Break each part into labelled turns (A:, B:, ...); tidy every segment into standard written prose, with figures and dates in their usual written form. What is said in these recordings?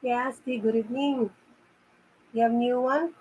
A: Yes, good evening. You have new one?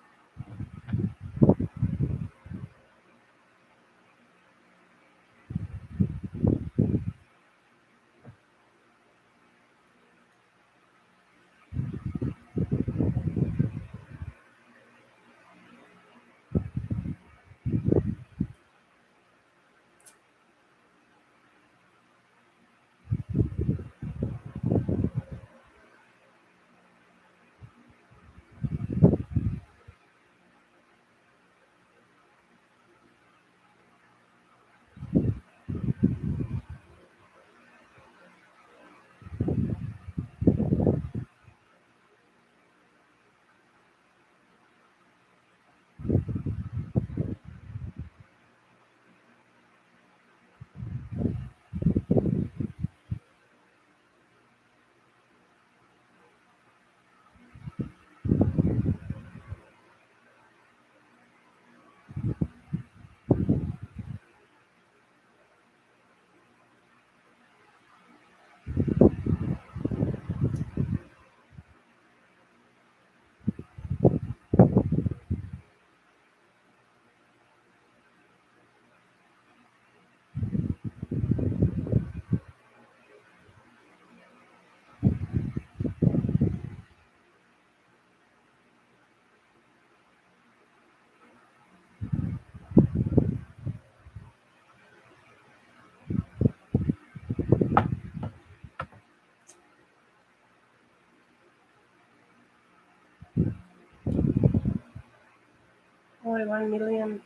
A: Oh, 1 million.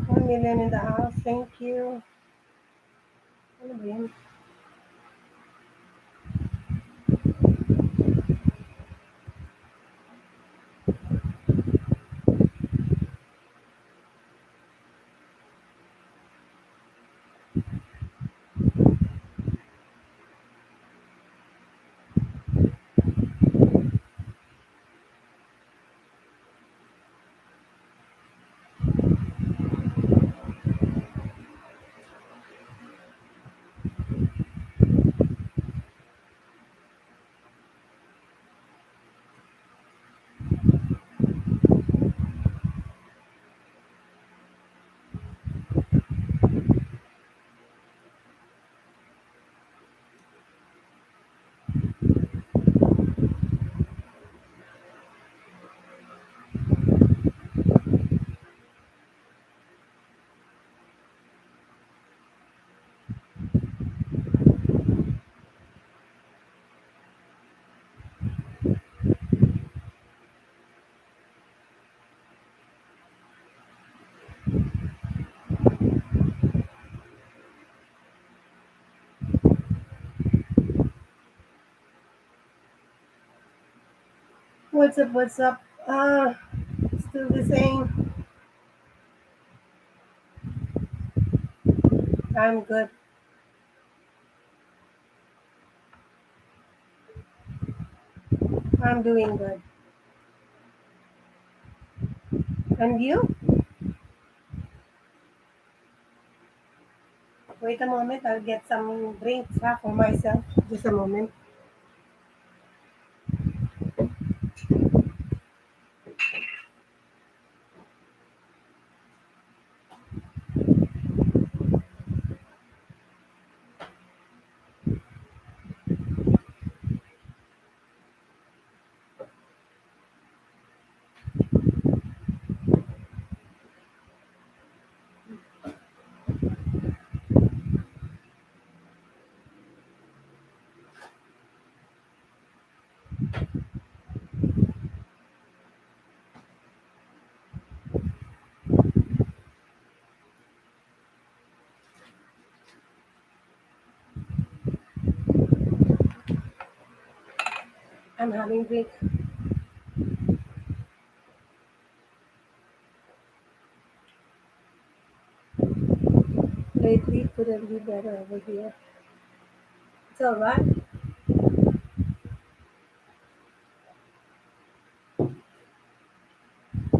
A: 1 million in the house. Thank you. Ano ba yan? What's up? What's up? Still the same. I'm good. I'm doing good. And you? Wait a moment. I'll get some drinks for myself. Just a moment. I'm having drink. Lately, couldn't be better over here. It's alright.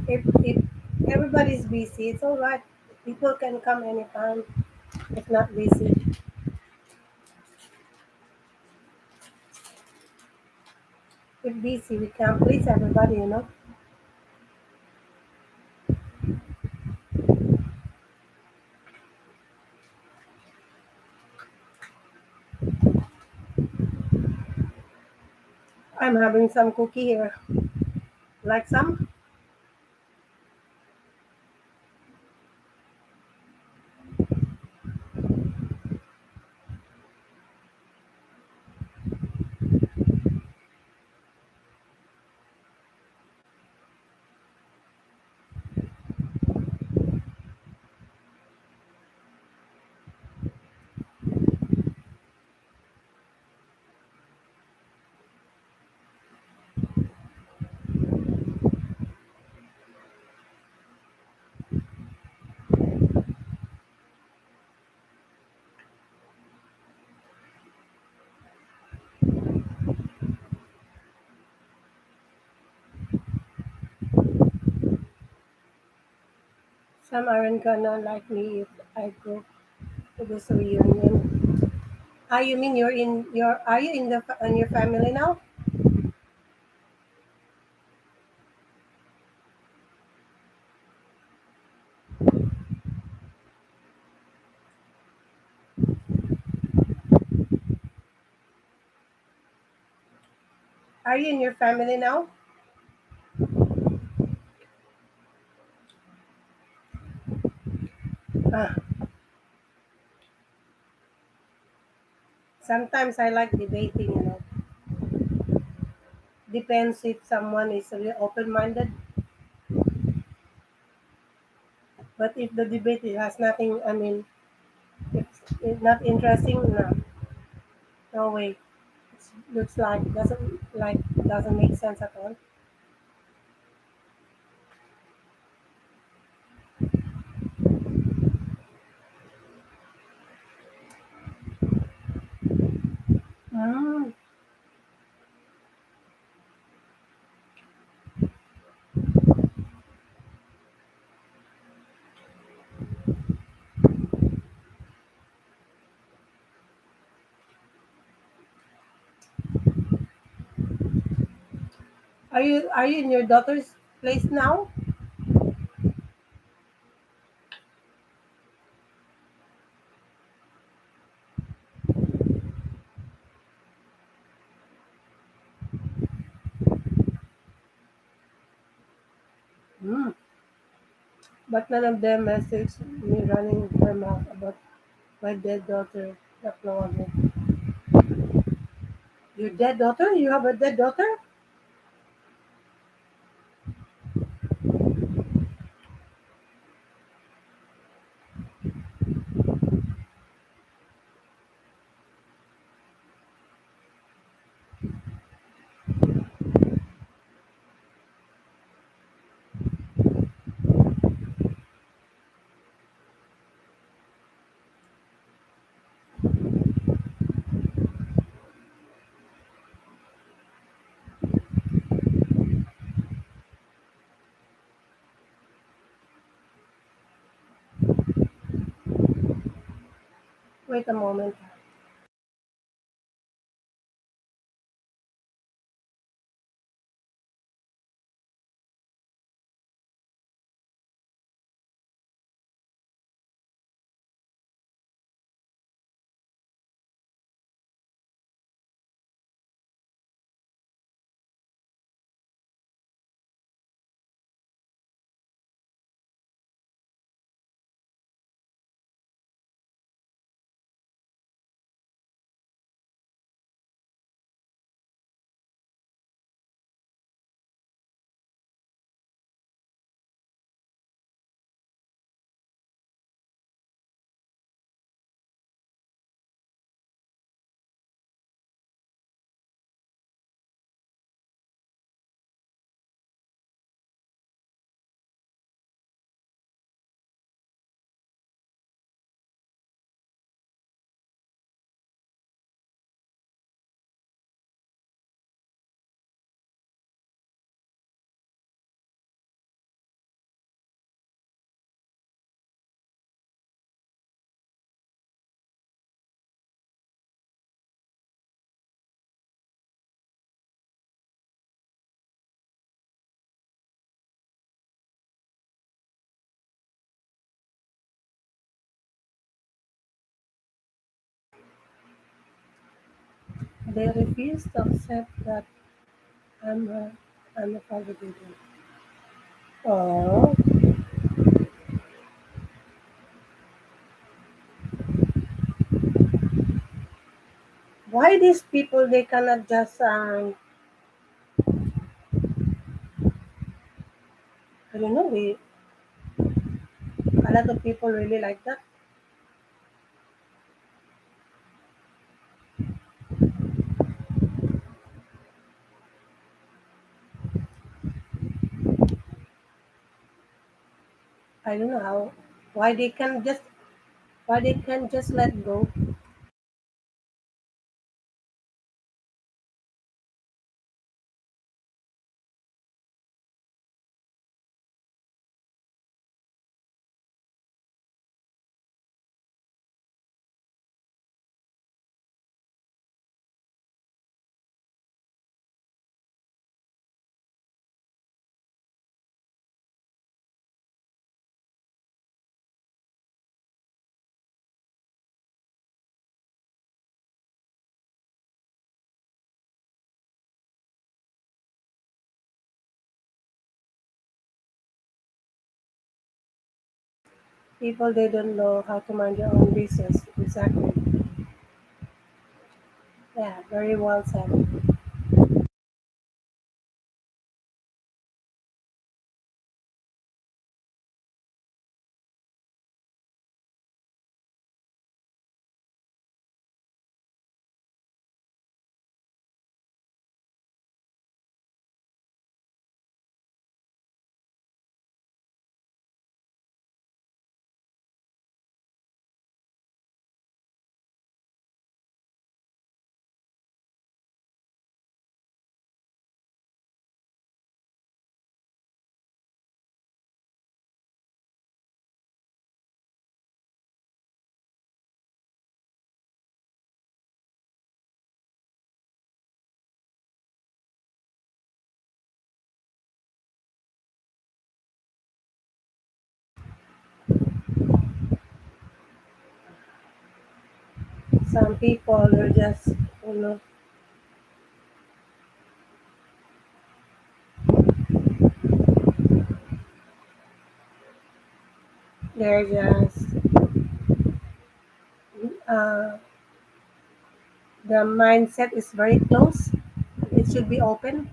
A: If everybody's busy, it's alright. People can come anytime if not busy. We're busy. We can't please everybody, you know. I'm having some cookie here. Like some? Some aren't gonna like me if I go to this reunion. Ah, you mean you're in your? Are you in the in your family now? Are you in your family now? Ah, sometimes I like debating. You know, depends if someone is really open-minded. But if the debate it has nothing, I mean, it's not interesting. No, no way. It looks like doesn't make sense at all. Mm. Are you in your daughter's place now? Mm. But none of them messaged me running their mouth about my dead daughter not long ago. Your dead daughter? You have a dead daughter? Wait a moment. They refuse to accept that I'm a, I'm a father. Oh, why these people they cannot just I don't know. A lot of people really like that. I don't know how why they can just why they can just let go. People they don't know how to mind their own business. Exactly. Yeah, very well said. Some people are just you know they're just uh, the mindset is very close. It should be open.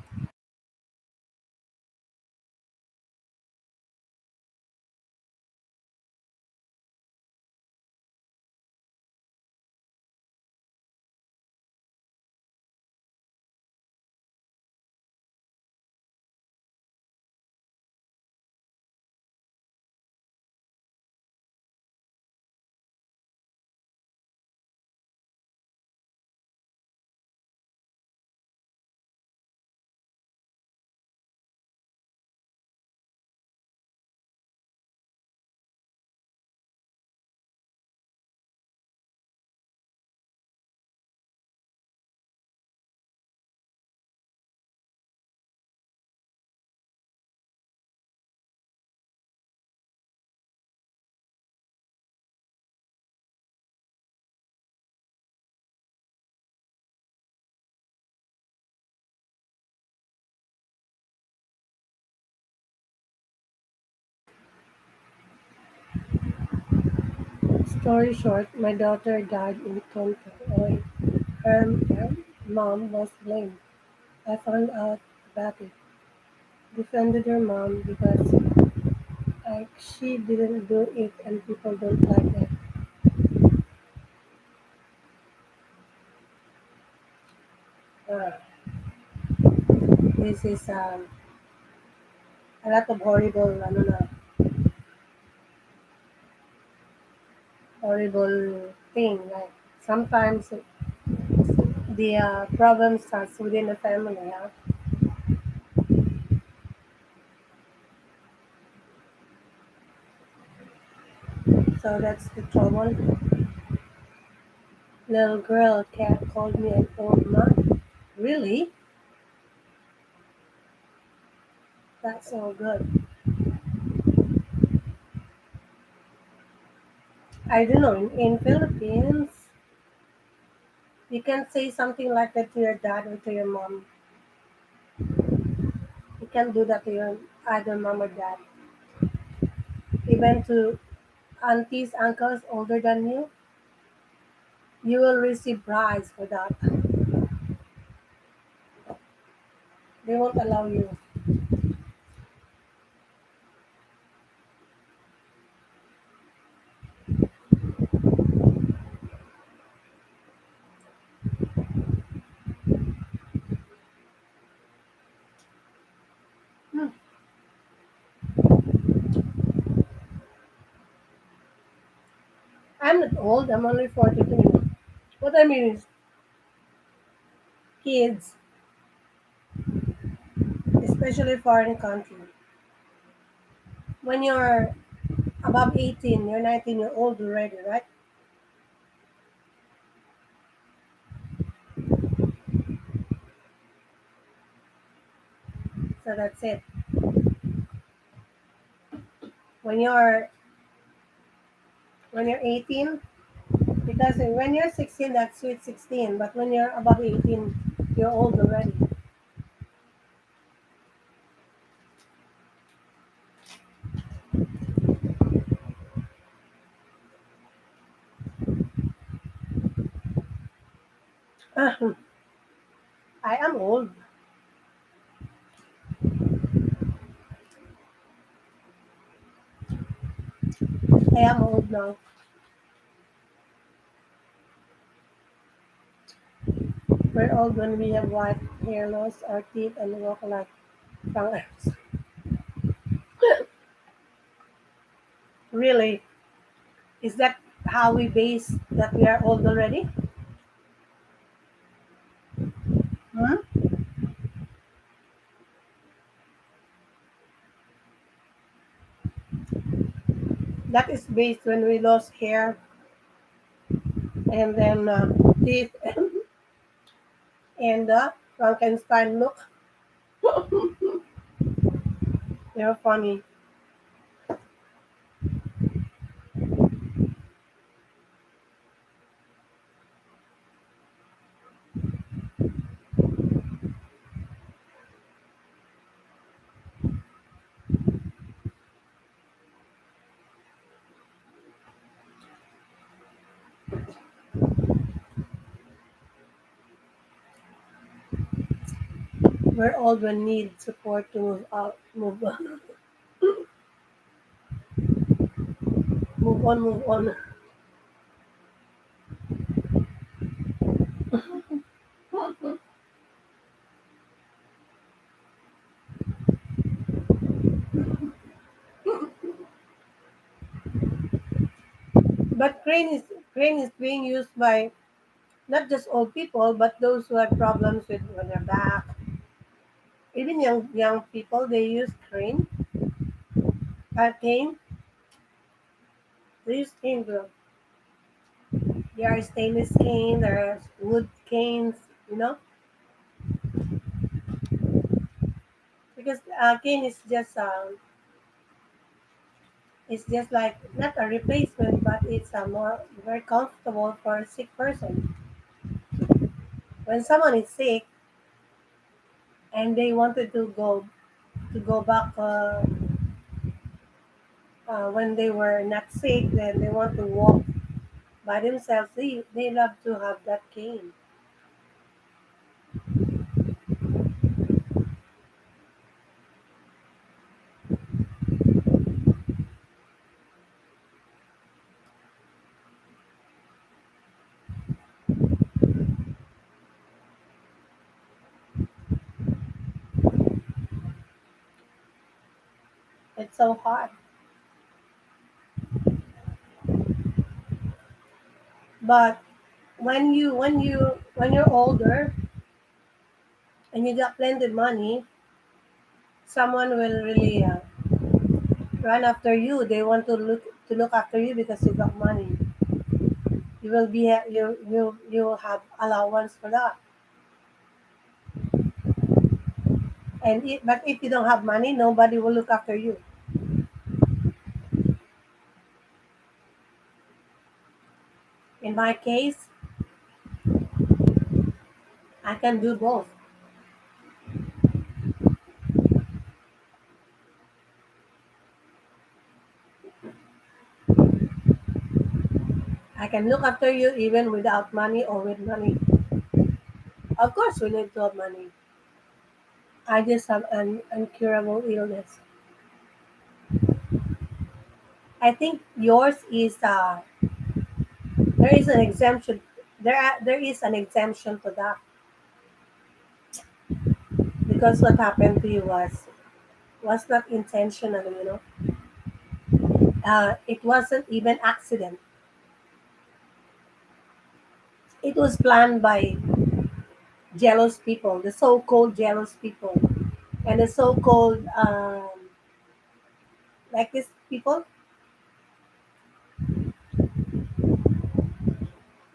A: Story short, my daughter died in cancer. Her mom was blamed. I found out about it. Defended her mom because she didn't do it and people don't like that. Uh, this is a lot of horrible, ano na, horrible thing. Like sometimes the problem starts within the family. Yeah? So that's the trouble. Little girl cat called me an old man. Really? That's so good. I don't know. In Philippines, You can't say something like that to your dad or to your mom. You can't do that to your either mom or dad. Even to aunties, uncles older than you will receive prize for that. They won't allow you. Hmm. I'm not old. I'm only 42. What I mean is, kids, especially foreign country, when you're above 18, you're 19, you're old already, right? So that's it. When you're when you're 18, because when you're 16, that's sweet 16, but when you're above 18, you're old already. I am old. I am old now. We're old when we have white hair loss, our teeth, and walk like fangers. Really? Is that how we base that we are old already? Hmm? That is based when we lost hair and then teeth and Frankenstein look. They're funny. We're old when need support to move out, move on, move on, move on. But crane is being used by not just old people, but those who have problems with their back. Even young people they use cane. They use cane. There are stainless cane. There are wood canes. You know, because cane is just like not a replacement, but it's a more very comfortable for a sick person. When someone is sick and they wanted to go back when they were not sick, then they want to walk by themselves. They love to have that cane. It's so hard. But when you're older and you got plenty of money, someone will really run after you. They want to look after you because you got money. You will be you will have allowance for that. But if you don't have money, nobody will look after you. In my case, I can do both. I can look after you even without money or with money. Of course, we need to have money. I just have an incurable illness. I think yours is there is an exemption. There is an exemption to that because what happened to you was not intentional. It wasn't even accident. It was planned by jealous people, the so-called jealous people, and the so-called like these people.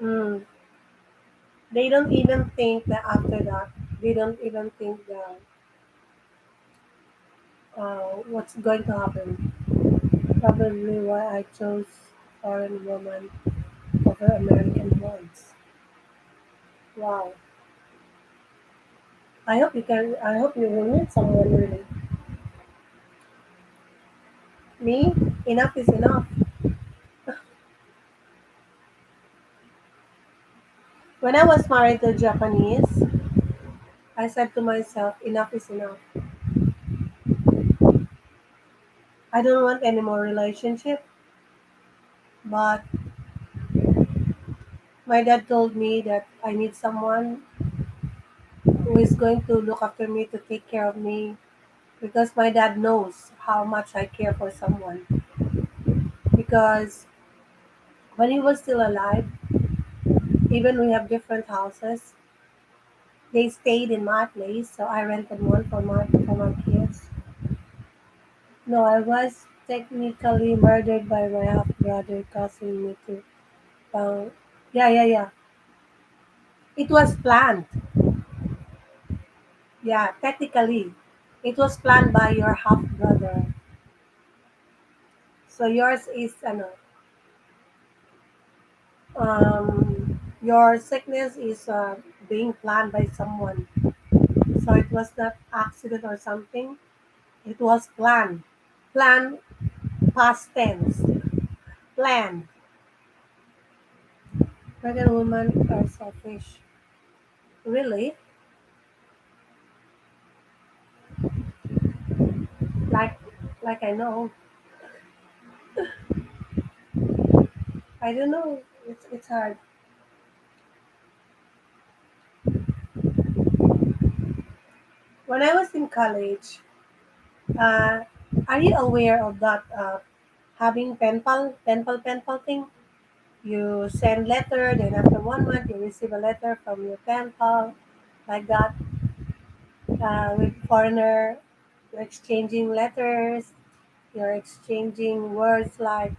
A: Mm, they don't even think that after that, they don't even think that what's going to happen. Probably why I chose foreign woman over American ones. Wow. I hope you can. I hope you will meet someone really. Me, enough is enough. When I was married to Japanese, I said to myself, enough is enough. I don't want any more relationship. But my dad told me that I need someone who is going to look after me, to take care of me, because my dad knows how much I care for someone. Because when he was still alive, even we have different houses, they stayed in my place, so I rented one for my kids. No, I was technically murdered by my half brother, causing me to. Uh, yeah, yeah, yeah. It was planned. Yeah, technically, it was planned by your half brother. So yours is ano, your sickness is being planned by someone. So it was not accident or something. It was planned. Planned, past tense. Planned. Pregnant women are selfish. Really? Like, like I know. I don't know. It's hard. When I was in college, uh, are you aware of that having pen pal thing? You send letter, then after 1 month you receive a letter from your pen pal, like that. With foreigner, you're exchanging letters, you're exchanging words like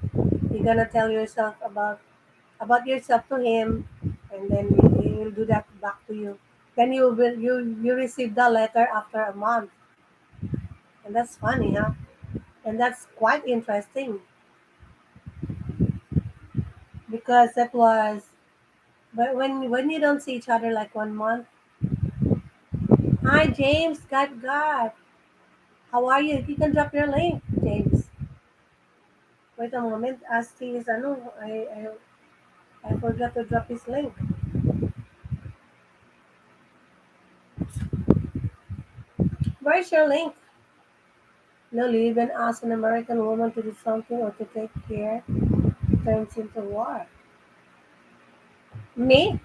A: you're gonna tell yourself about yourself to him, and then he will do that back to you. Then you receive the letter after a month, and that's funny, huh? And that's quite interesting because that was. But when you don't see each other like 1 month, hi James, God, how are you? You can drop your link, James. Wait a moment, Asti is ano, I forgot to drop his link. Where's your link? No, you even ask an American woman to do something or to take care, it turns into war. Me?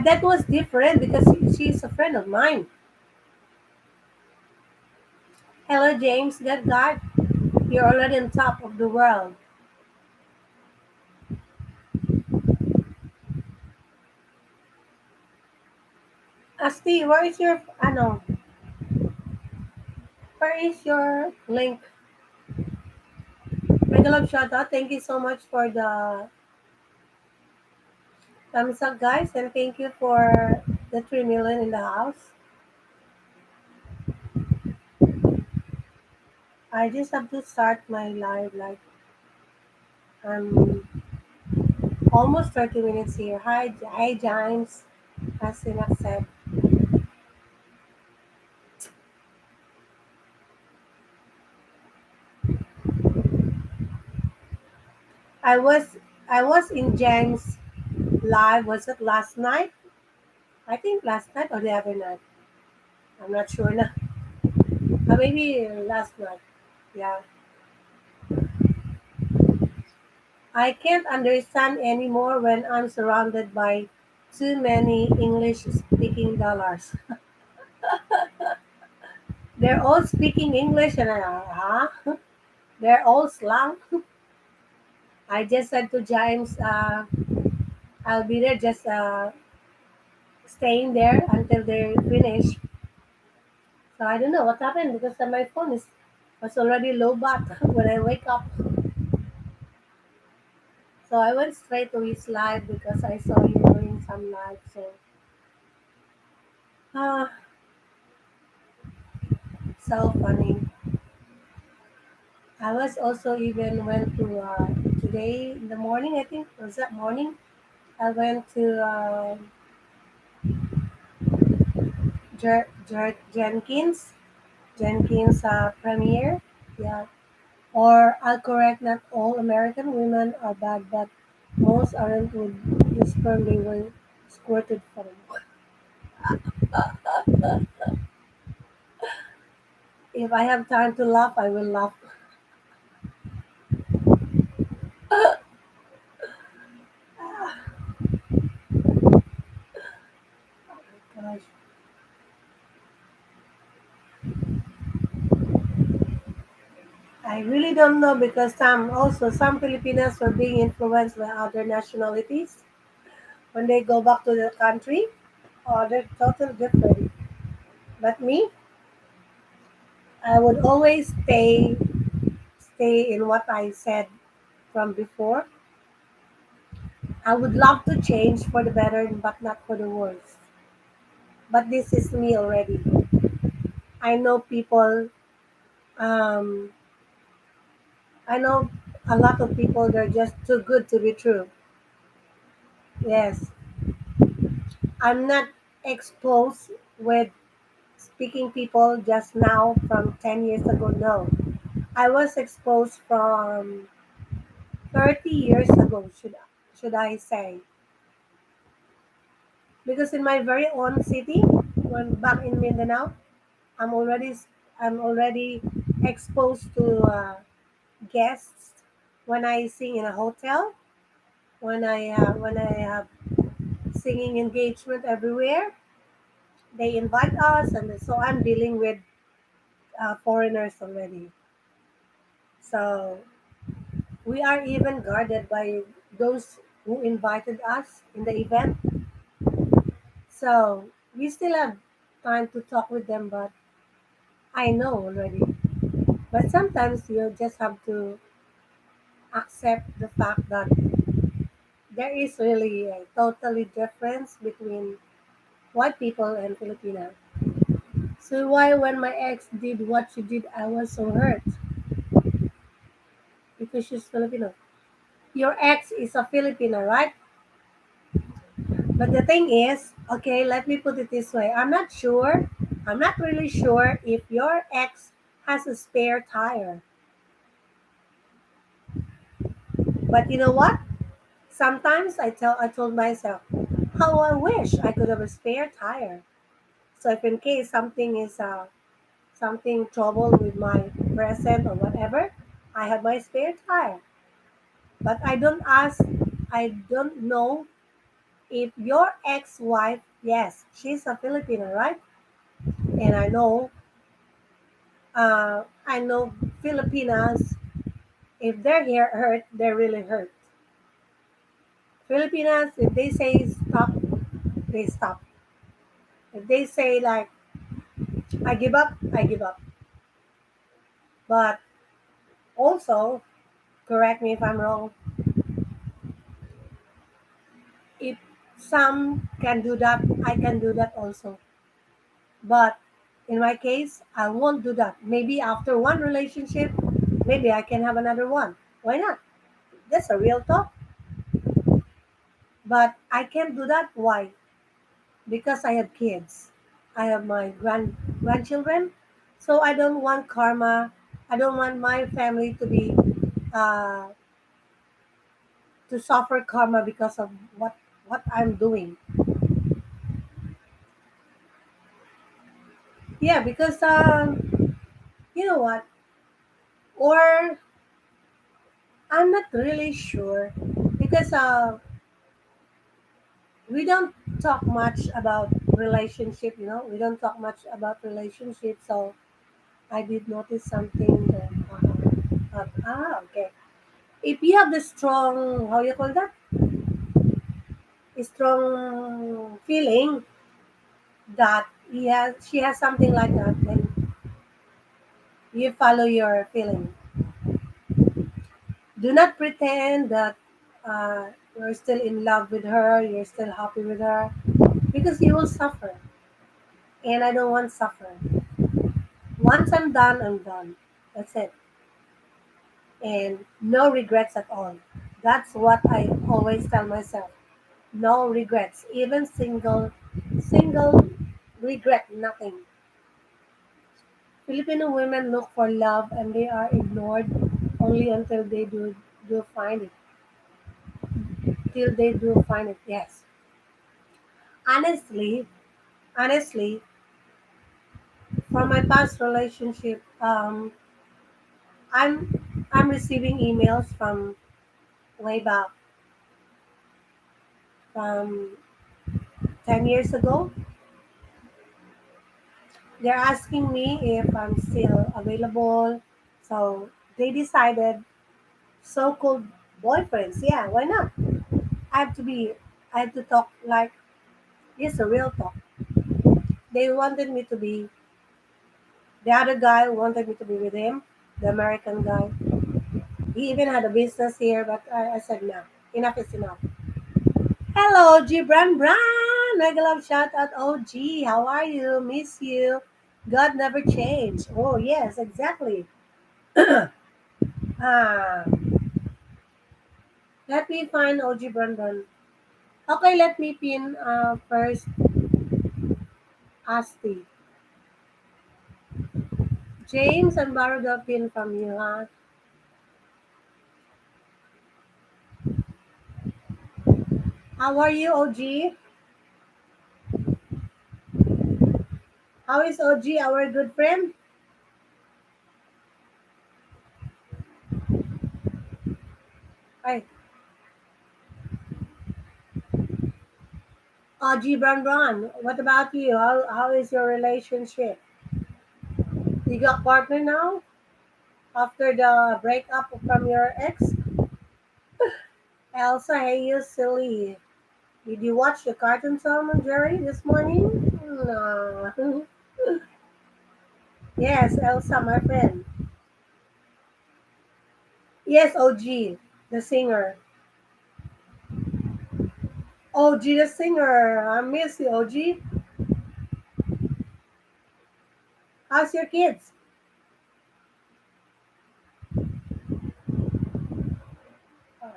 A: That was different because she's a friend of mine. Hello, James. God, you're already on top of the world. Asti, where is your ano? Where is your link? Megalove shoutout. Thank you so much for the thumbs up, guys, and thank you for the 3 million in the house. I just have to start my live like I'm almost 30 minutes here. Hi, James. As Sinak said, I was I was in James live. Was it last night? I think last night or the other night. I'm not sure now. Maybe last night. Yeah. I can't understand anymore when I'm surrounded by too many English speaking dollars. They're all speaking English and huh? They're all slang. I just said to James, I'll be there just staying there until they finish. So I don't know what happened because my phone is was already low bat when I wake up. So I went straight to his live because I saw you doing some live. So ah, so funny. I was also even went to today in the morning. I think was that morning. I went to Jenkins premiere. Yeah, or I'll correct. Not all American women are bad, but most aren't with the sperm they were squirted from. If I have time to laugh, I will laugh. Gosh. I really don't know because some Filipinas were being influenced by other nationalities when they go back to their country. Oh, they're totally different. But me, I would always stay in what I said from before. I would love to change for the better, but not for the worse. But this is me already. I know people. Um, I know a lot of people. They're just too good to be true. Yes, I'm not exposed with speaking people just now from 10 years ago. No, I was exposed from 30 years ago. Should I say? Because in my very own city, when back in Mindanao, I'm already I'm already exposed to guests when I sing in a hotel, when I have singing engagement everywhere. They invite us, and so I'm dealing with foreigners already. So we are even guarded by those who invited us in the event. So we still have time to talk with them, but I know already. But sometimes you just have to accept the fact that there is really a totally difference between white people and Filipino. So why when my ex did what she did, I was so hurt because she's Filipino. Your ex is a Filipino, right? But the thing is, okay, let me put it this way. I'm not really sure if your ex has a spare tire. But you know what? Sometimes I told myself, how I wish I could have a spare tire. So if in case something trouble with my present or whatever, I have my spare tire. But I don't know if your ex-wife, yes, she's a Filipino, right? And I know Filipinas, if they're here hurt, they're really hurt. Filipinas, if they say stop, they stop. If they say like, I give up, I give up. But also, correct me if I'm wrong, if some can do that, I can do that also. But In my case, I won't do that. Maybe after one relationship, maybe I can have another one. Why not? That's a real talk. But I can't do that. Why? Because I have kids. I have my grandchildren. So I don't want karma. I don't want my family to be uh, to suffer karma because of what I'm doing. Yeah, because you know what? Or I'm not really sure because we don't talk much about relationship. We don't talk much about relationship. So I did notice something that okay. If you have the strong, how you call that, a strong feeling that she has something like that, then you follow your feeling. Do not pretend that you're still in love with her, you're still happy with her, because you will suffer. And I don't want suffer. Once I'm done, I'm done. That's it. And no regrets at all. That's what I always tell myself. No regrets. Even single regret, nothing. Filipino women look for love and they are ignored only until they do find it. Till they do find it, yes. Honestly, honestly, from my past relationship, I'm receiving emails from way back from 10 years ago. They're asking me if I'm still available. So they decided so-called boyfriends. Yeah, why not? I have to be. I have to talk like it's a real talk. They wanted me to be. The other guy wanted me to be with him. The American guy. He even had a business here, but I said no. Enough is enough. Hello, G Bran. Mega love shout out OG. How are you? Miss you. God never changed. Oh yes, exactly. Ah, let me find OG Brandon. Okay, let me pin first Asti. James and borrow the pin from you, huh? How are you, OG? How is OG, our good friend? Hi, OG Brandon. What about you? How is your relationship? You got partner now after the breakup from your ex? Elsa, hey, you silly. Did you watch the cartoon Tom and Jerry this morning? No. Yes, Elsa, my friend. Yes, OG, the singer. OG, the singer. I miss you, OG. How's your kids? Uh,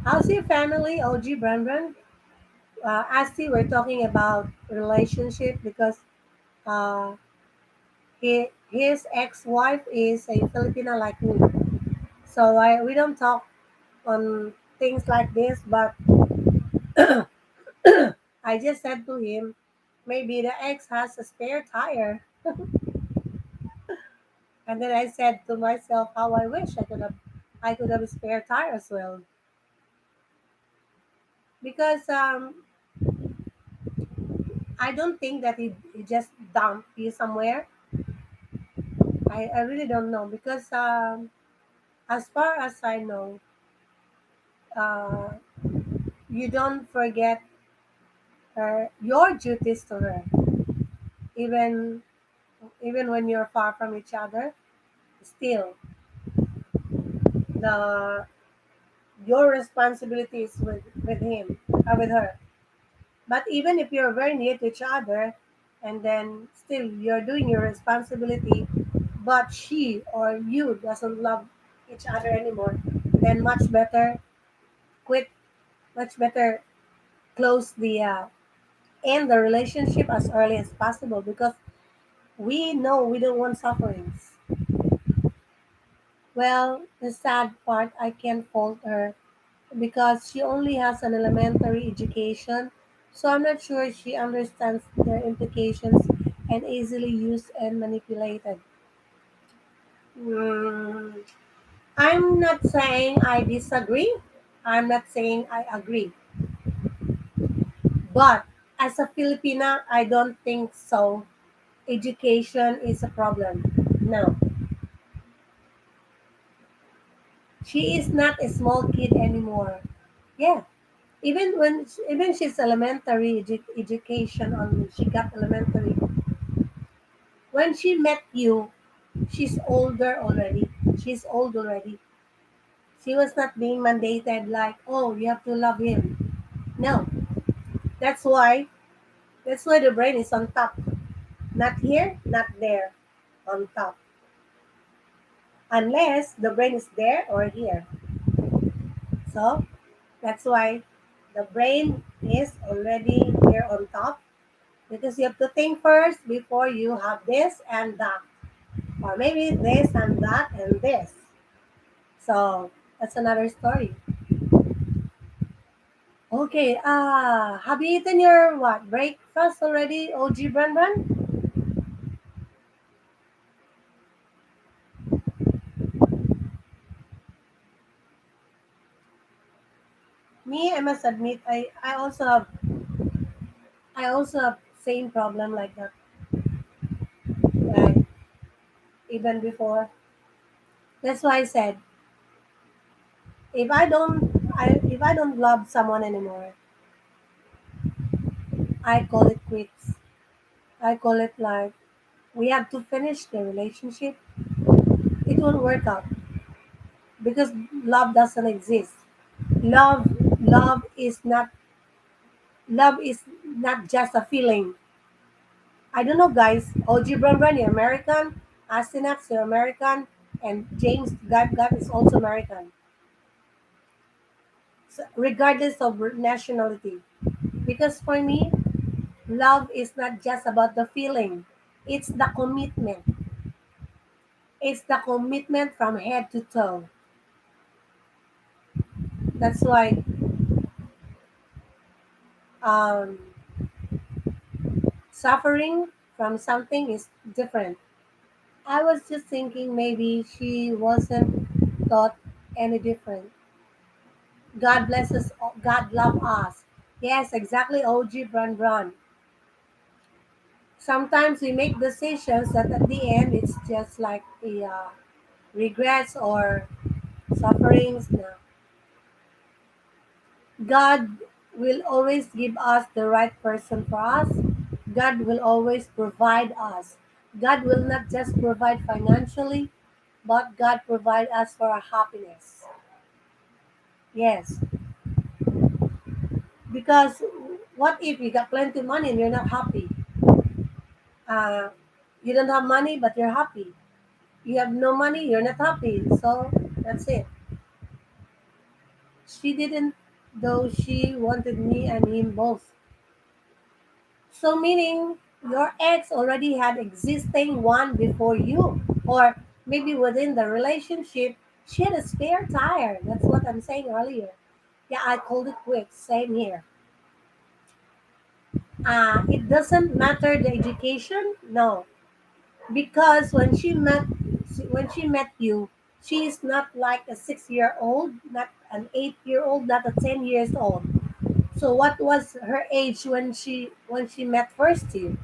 A: How's your family, OG Brandon? Asti, we're talking about relationship because uh, his ex-wife is a Filipina like me. So we don't talk on things like this, but I just said to him, maybe the ex has a spare tire. And then I said to myself, how I wish I could have a spare tire as well. Because I don't think that he just dumped you somewhere. I really don't know because as far as I know, uh, you don't forget your duties to her, even even when you're far from each other. Still, the Your responsibility is with him, with her. But even if you're very near to each other, and then still you're doing your responsibility, but she or you doesn't love each other anymore, then much better quit. Much better close the end the relationship as early as possible because we know we don't want sufferings. Well, the sad part, I can't fault her because she only has an elementary education, so I'm not sure she understands their implications and easily used and manipulated. Mm, I'm not saying I disagree. I'm not saying I agree. But as a Filipina, I don't think so. Education is a problem. No, she is not a small kid anymore. Yeah, even she's elementary education only. She got elementary. When she met you, she's older already. She's old already. She was not being mandated like, oh, you have to love him. No, that's why the brain is on top. Not here, not there, on top. Unless the brain is there or here. So that's why the brain is already here on top because you have to think first before you have this and that, or maybe this and that and this. So that's another story. Okay, have you eaten your what breakfast already, OG Brandon? Me, I must admit, I also have same problem like that. Like even before. That's why I said if I don't love someone anymore, I call it quits. I call it like we have to finish the relationship. It won't work out because love doesn't exist. Love love is not love is not just a feeling. I don't know guys. OG Brandon, you're American, Astinax, you're American, and James God is also American. So regardless of nationality. Because for me, love is not just about the feeling. It's the commitment. It's the commitment from head to toe. That's why um, suffering from something is different. I was just thinking maybe she wasn't taught any different. God bless us. God love us. Yes, exactly. OG Brun. Sometimes we make decisions that at the end it's just like the regrets or sufferings. No. God will always give us the right person for us. God will always provide us. God will not just provide financially, but God provide us for our happiness. Yes, because what if you got plenty of money and you're not happy? Uh, you don't have money, but you're happy. You have no money, you're not happy. So that's it. She didn't, though she wanted me and him both. So meaning your ex already had existing one before you, or maybe within the relationship, she had a spare tire. That's what I'm saying earlier. Yeah, I called it quits. Same here. It doesn't matter the education. No, because when she met you, she is not like a 6 year old, not an 8 year old, not a 10 years old. So what was her age when she met first you?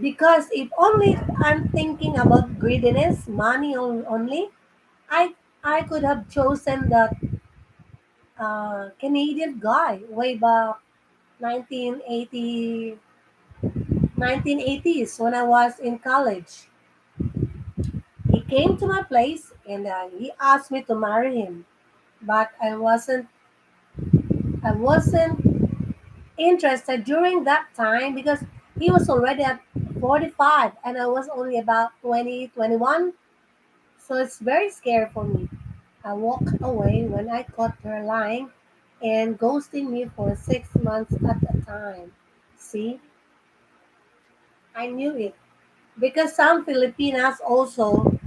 A: Because if only I'm thinking about greediness, money only, I I could have chosen that Canadian guy way back 1980, 1980s when I was in college. came to my place and he asked me to marry him, but I wasn't interested during that time because he was already at 45 and I was only about 20, 21. So it's very scary for me. I walked away when I caught her lying and ghosting me for 6 months at a time. See, I knew it. Because some Filipinas also,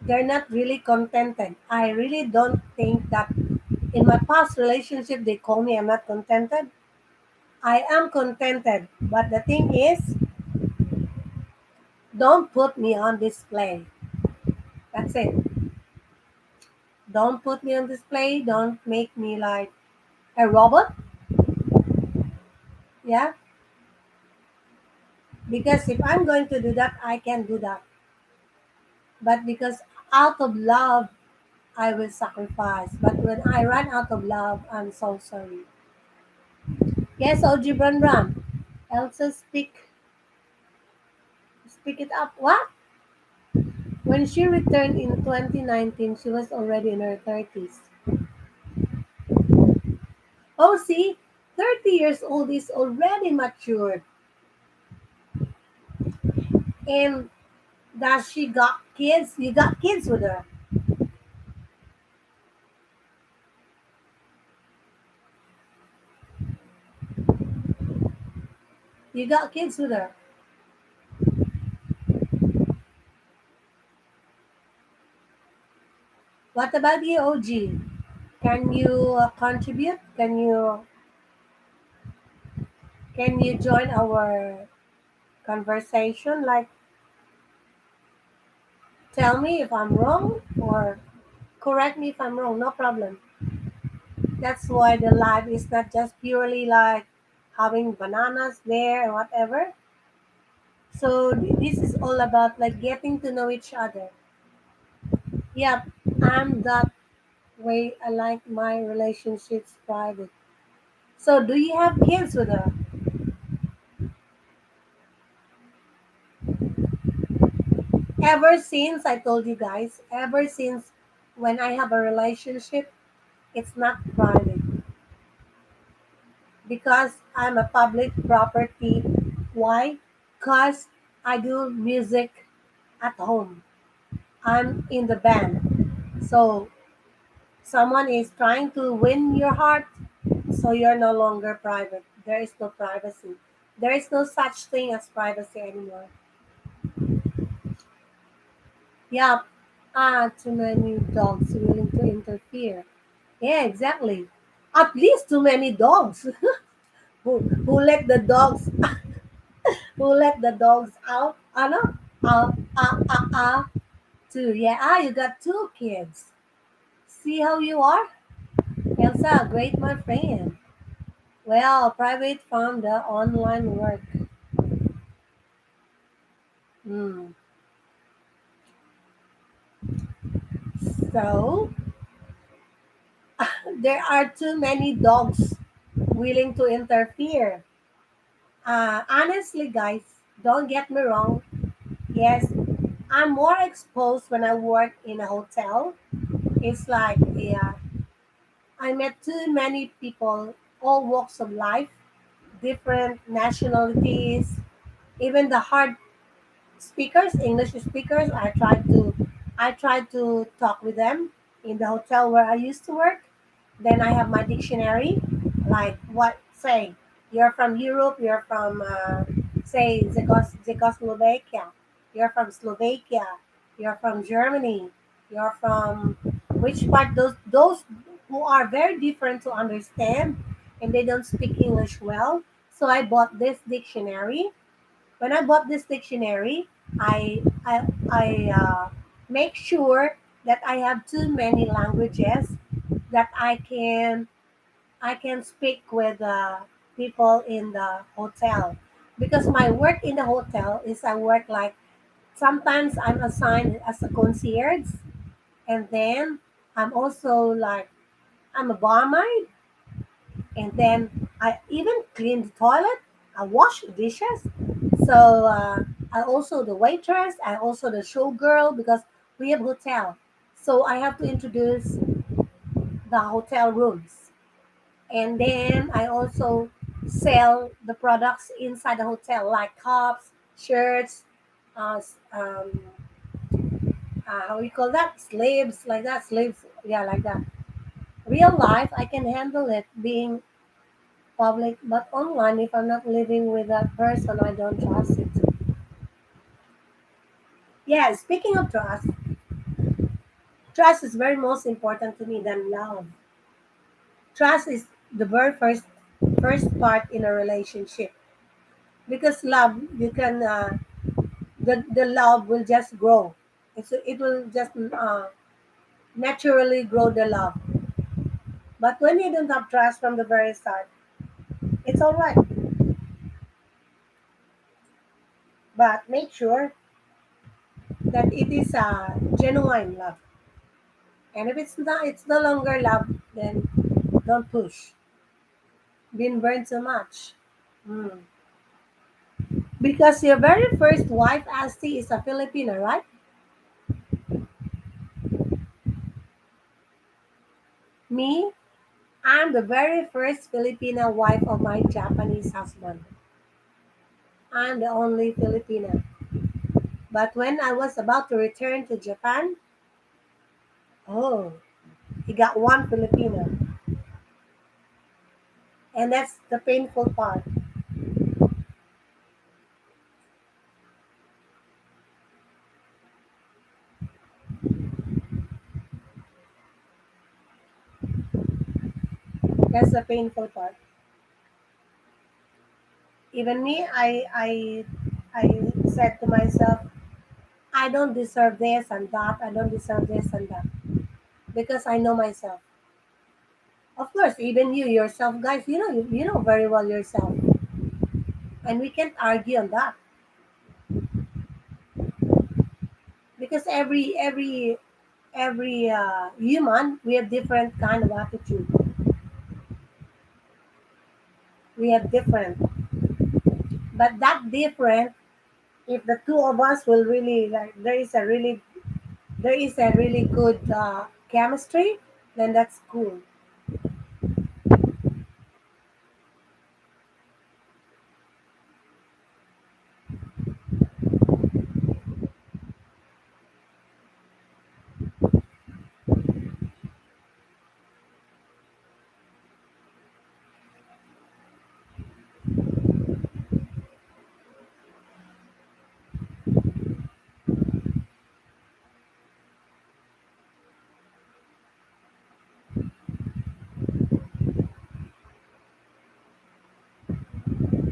A: they're not really contented. I really don't think that in my past relationship they call me I'm not contented. I am contented. But the thing is, don't put me on display. That's it. Don't put me on display. Don't make me like a robot. Yeah. Because if I'm going to do that, I can do that. But because out of love, I will sacrifice. But when I run out of love, I'm so sorry. Yes, OG Brun. Elsa, speak it up. What? When she returned in 2019, she was already in her 30s. Oh, see, 30 years old is already matured. And does she got kids? You got kids with her. You got kids with her. What about you, OG? Can you contribute? Can you join our conversation? Like, tell me if I'm wrong or correct me if I'm wrong. No problem. That's why the life is not just purely like having bananas there and whatever. So this is all about like getting to know each other. Yep, I'm that way. I like my relationships private. So do you have kids with her? Ever since I told you guys, ever since when I have a relationship, it's not private because I'm a public property. Why? Because I do music at home. I'm in the band. So someone is trying to win your heart, so you're no longer private. There is no privacy. There is no such thing as privacy anymore. Yeah. Too many dogs willing to interfere. Yeah, exactly. At least too many dogs. Who let the dogs who let the dogs out? No. Two. Yeah. You got two kids. See how you are? Elsa, great my friend. Well, private from the online work. Hmm. So there are too many dogs willing to interfere. Honestly, guys, don't get me wrong. Yes, I'm more exposed when I work in a hotel. It's like, yeah, I met too many people, all walks of life, different nationalities, even the hard speakers, English speakers. I tried to talk with them in the hotel where I used to work. Then I have my dictionary, like what say you're from Europe, you're from say Czechoslovakia, you're from Slovakia, you're from Germany, you're from which part? Those who are very different to understand, and they don't speak English well. So I bought this dictionary. When I bought this dictionary, I make sure that I have too many languages that I can speak with people in the hotel because my work in the hotel is I work like sometimes I'm assigned as a concierge and then I'm also like I'm a barmaid and then I even clean the toilet. I wash the dishes. So I also the waitress. I also the showgirl because We have hotel, so I have to introduce the hotel rooms, and then I also sell the products inside the hotel, like cups, shirts, um, how you call that, slaves, like that, slaves, yeah, like that. Real life, I can handle it being public, but online, if I'm not living with that person, I don't trust it. Yeah, speaking of trust, trust is very most important to me than love. Trust is the very first part in a relationship, because love, you can the love will just grow. It will just naturally grow the love. But when you don't have trust from the very start, it's all right. But make sure that it is a genuine love. And if it's no longer love, then don't push. Been burned so much. Mm. Because your very first wife, Asti, is a Filipina, right? Me, I'm the very first Filipina wife of my Japanese husband. I'm the only Filipina. But when I was about to return to Japan, oh, he got one Filipino. And that's the painful part. That's the painful part. Even me, I said to myself, I don't deserve this and that. I don't deserve this and that, because I know myself. Of course, even you yourself, guys, you know very well yourself, and we can't argue on that, because every human, we have different kind of attitude. We have different, but that different. If the two of us will really, like, there is a really good chemistry, then that's cool.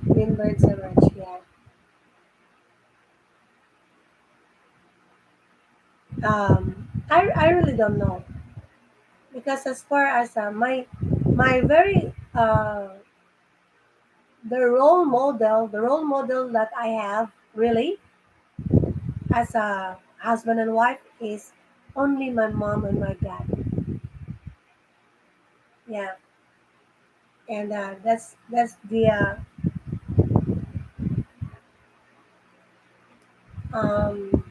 A: Windbirds so much, yeah. I really don't know, because as far as my very the role model that I have really as a husband and wife is only my mom and my dad. Yeah, and um,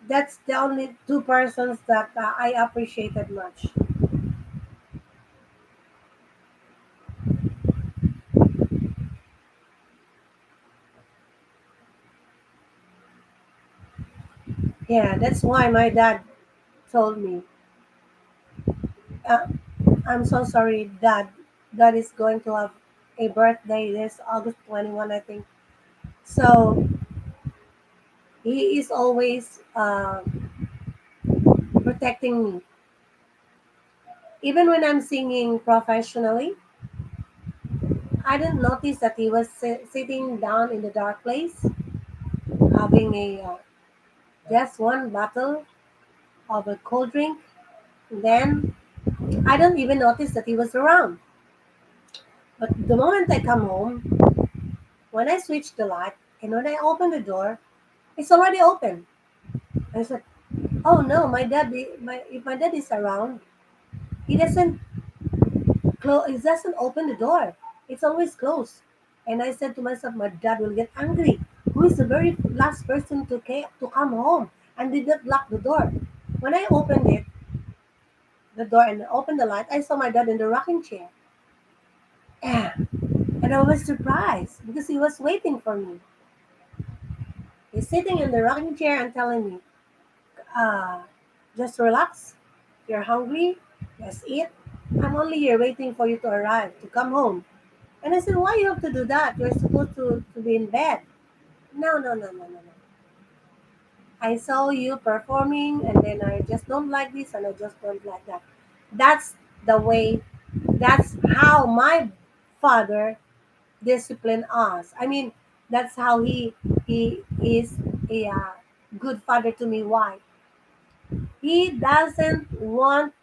A: that's the only two persons that I appreciated much. Yeah, that's why my dad told me, uh, "I'm so sorry, Dad. Dad is going to have a birthday this August 21, I think. So he is always protecting me. Even when I'm singing professionally, I didn't notice that he was sitting down in the dark place, having a just one bottle of a cold drink. Then I don't even notice that he was around. But the moment I come home, when I switch the light and when I open the door, it's already open. I said, "Oh no, if my dad is around, he doesn't he doesn't open the door. It's always closed." And I said to myself, "My dad will get angry." who is the very last person to come home and did not lock the door. When I opened the door and opened the light, I saw my dad in the rocking chair. Yeah. And I was surprised because he was waiting for me. He's sitting in the rocking chair and telling me, uh, just relax. If you're hungry, just eat. I'm only here waiting for you to arrive, to come home. And I said, why you have to do that? You're supposed to be in bed. No, no, no, no, no, no. I saw you performing and then I just don't like this and I just don't like that. That's the way, that's how my father disciplined us. I mean, that's how he is a good father to me. Why? He doesn't want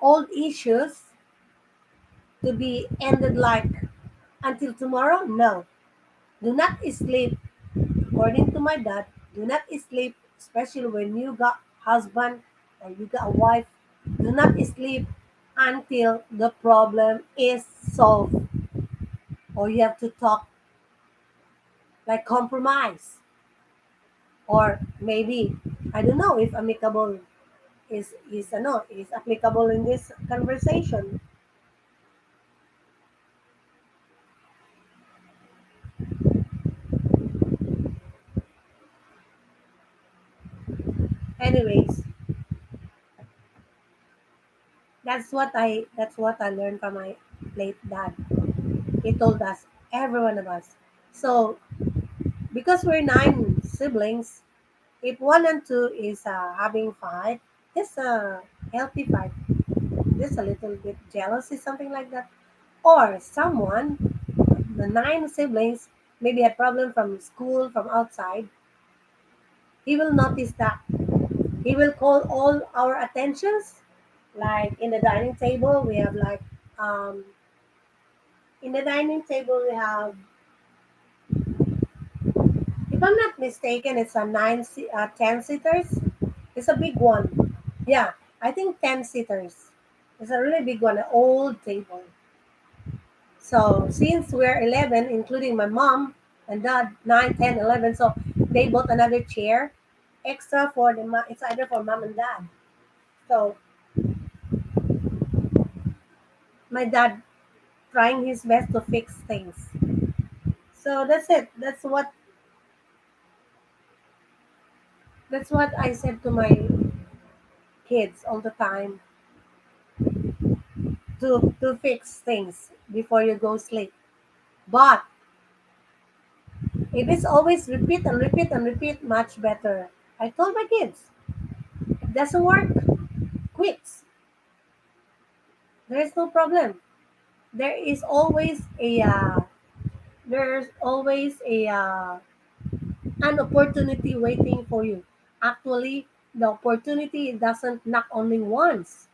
A: old issues to be ended like until tomorrow. No, do not sleep. According to my dad, do not sleep, especially when you got husband and you got a wife. Do not sleep until the problem is solved, or you have to talk like compromise, or maybe I don't know if amicable is no is applicable in this conversation. Anyways, that's what I learned from my late dad. He told us, every one of us. So because we're nine siblings, if one and two is having fight, just a healthy fight, just a little bit jealousy, something like that, or someone, the nine siblings maybe had problem from school, from outside, he will notice that. He will call all our attentions, like in the dining table, we have like, um, in the dining table, we have, if I'm not mistaken, it's a 10 seaters. It's a big one. Yeah, I think 10 seaters. It's a really big one, an old table. So since we're 11, including my mom and dad, 9, 10, 11, so they bought another chair extra for it's either for mom and dad. So my dad trying his best to fix things. So that's it. That's what I said to my kids all the time, to fix things before you go sleep. But if it's always repeat and repeat and repeat, much better. I told my kids, if doesn't work, quit. There is no problem. There is always a an opportunity waiting for you. Actually, the opportunity doesn't knock only once,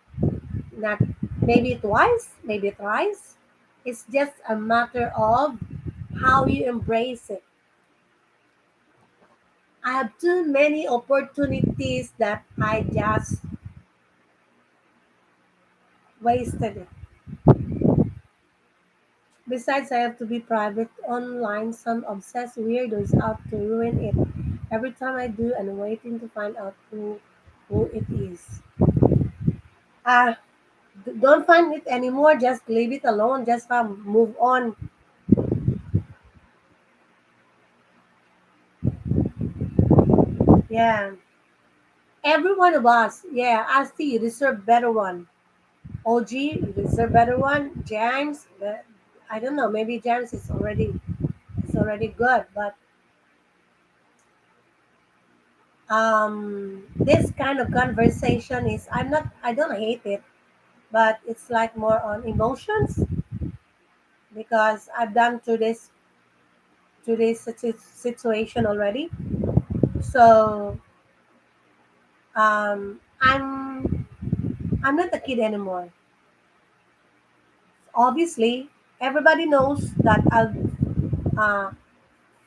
A: not maybe twice, maybe thrice. It's just a matter of how you embrace it. I have too many opportunities that I just wasted it. Besides, I have to be private online. Some obsessed weirdos out to ruin it. Every time I do, I'm waiting to find out who it is. Ah, don't find it anymore. Just leave it alone. Just move on. Yeah, every one of us. Yeah, Asti, you deserve better one. OG, you deserve better one. James, I don't know. Maybe James is already good, but this kind of conversation is, I don't hate it, but it's like more on emotions because I've done to this situation already. So I'm not a kid anymore. Obviously, everybody knows that I'll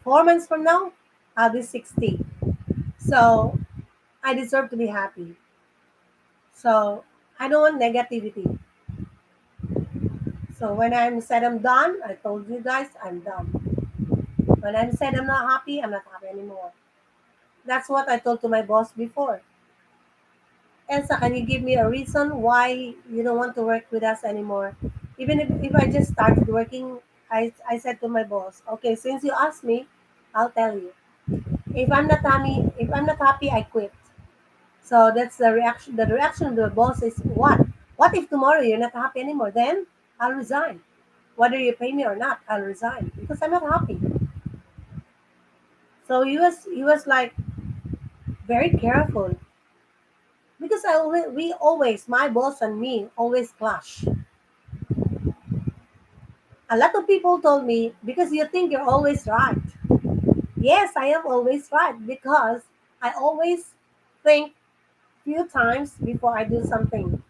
A: 4 months from now I'll be 60. So I deserve to be happy. So I don't want negativity. So when I'm said I'm done, I told you guys I'm done. When I said I'm not happy, I'm not happy anymore. That's what I told to my boss before. Elsa, can you give me a reason why you don't want to work with us anymore? Even if I just started working, I said to my boss, okay, since you asked me, I'll tell you. If I'm not happy, I quit. So that's the reaction. The reaction of the boss is what? What if tomorrow you're not happy anymore? Then I'll resign. Whether you pay me or not, I'll resign because I'm not happy. So he was like very careful because we always, my boss and me always clash. A lot of people told me because you think you're always right. Yes, I am always right because I always think few times before I do something.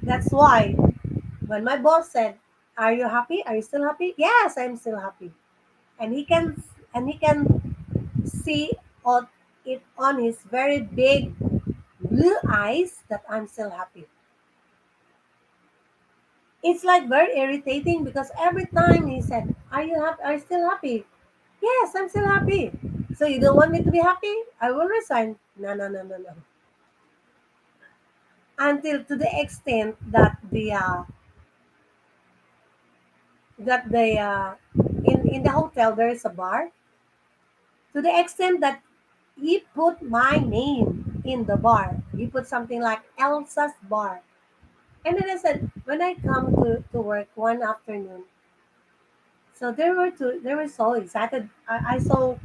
A: That's why when my boss said, "Are you happy? Are you still happy?" Yes, I'm still happy. And he can see on it on his very big blue eyes that I'm still happy. It's like very irritating because every time he said, "Are you happy? Are you still happy?" Yes, I'm still happy. So you don't want me to be happy? I will resign. No, no, no, no, no. Until to the extent that the in the hotel there is a bar. To the extent that he put my name in the bar. He put something like Elsa's bar. And then I said, when I come to work one afternoon, so they were so excited. I saw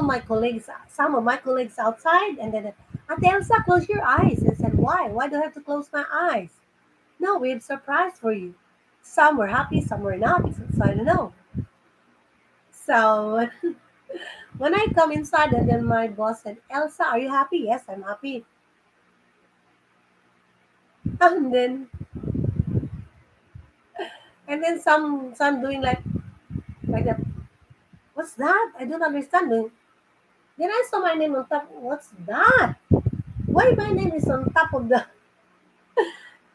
A: my colleagues, some of my colleagues outside, and then Ate Elsa, close your eyes. I said, why? Why do I have to close my eyes? No, we have surprise for you. Some were happy, some were not. So I don't know. So when I come inside, and then my boss said, Elsa, are you happy? Yes, I'm happy. And then some doing like that. What's that? I don't understand. Then I saw my name on top. What's that? Why my name is on top of the?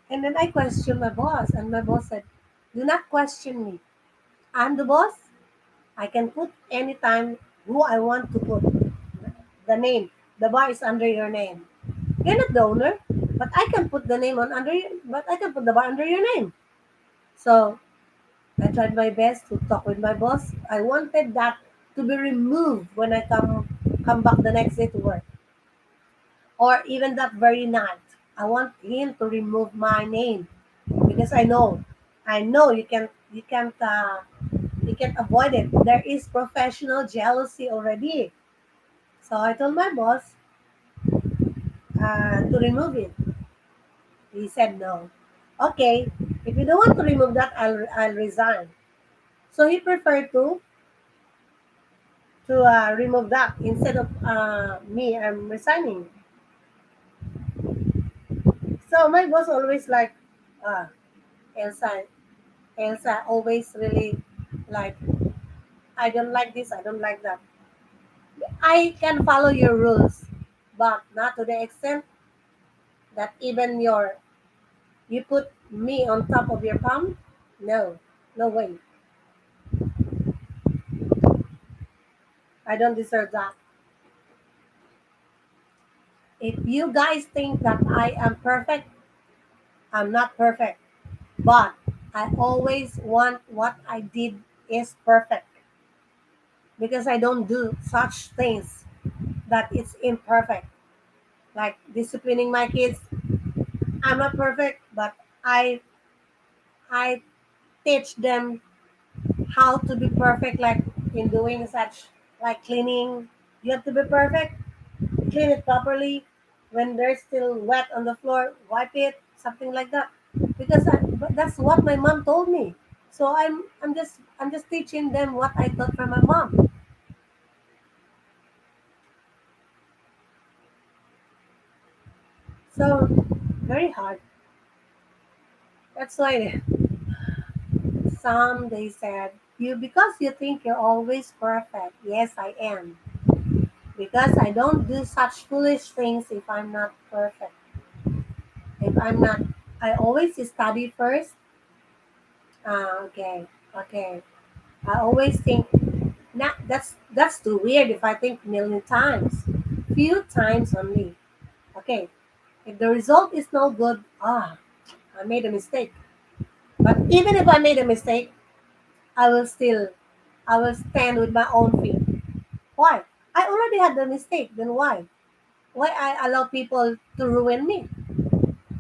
A: And then I questioned my boss, and my boss said, "Do not question me. I'm the boss. I can put anytime who I want to put the name. The bar is under your name. You're not the owner, but I can put the name on under. But I can put the bar under your name." So I tried my best to talk with my boss. I wanted that to be removed when I come back the next day to work, or even that very night. I want him to remove my name because I know you can't avoid it. There is professional jealousy already. So I told my boss to remove it. He said no. Okay, if you don't want to remove that, I'll resign. So he preferred to remove that instead of me. I'm resigning. So my boss always like, uh, Elsa. Elsa always really like, I don't like this. I don't like that. I can follow your rules, but not to the extent that even you put me on top of your palm. No, no way. I don't deserve that. If you guys think that I am perfect, I'm not perfect. But I always want what I did is perfect because I don't do such things that it's imperfect. Like disciplining my kids, I'm not perfect, but I I teach them how to be perfect, like in doing such like cleaning. You have to be perfect, clean it properly. When there's still wet on the floor, wipe it, something like that. But that's what my mom told me. So I'm just teaching them what I taught from my mom. So very hard. That's why some they said you, because you think you're always perfect. Yes, I am. Because I don't do such foolish things if I'm not perfect. If I'm not, I always study first. Okay, okay. I always think, not that's too weird if I think million times. Few times only. Okay. If the result is no good, I made a mistake. But even if I made a mistake, I will still I will stand with my own feet. Why? I already had the mistake, then why? Why I allow people to ruin me?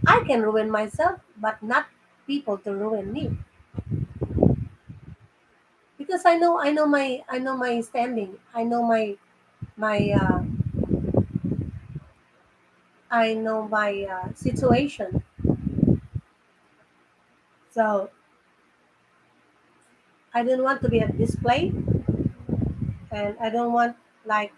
A: I can ruin myself, but not people to ruin me. Because I know my standing. My I know my situation. So I don't want to be a display, and I don't want, like,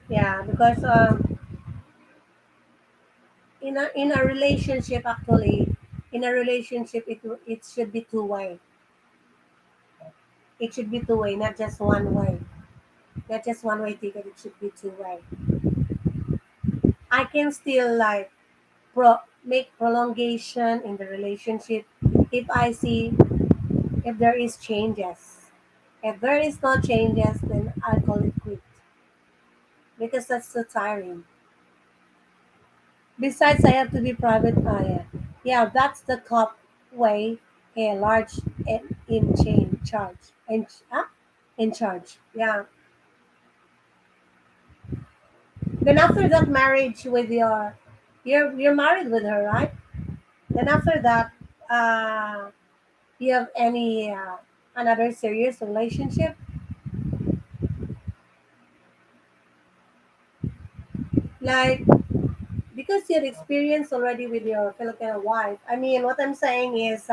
A: yeah, because in a relationship, actually, in a relationship, it should be two way. It should be two way, not just one way. Not just one way ticket. It should be two way. I can still, like, make prolongation in the relationship if I see if there is changes. If there is no changes, then I call it quit, because that's so tiring. Besides, I have to be private. Yeah, yeah, that's the top way. A large in chain charge in charge. Yeah. Then after that marriage with you're married with her, right? Then after that, you have any another serious relationship, like, because you had experience already with your Filipino wife. I mean, what I'm saying is,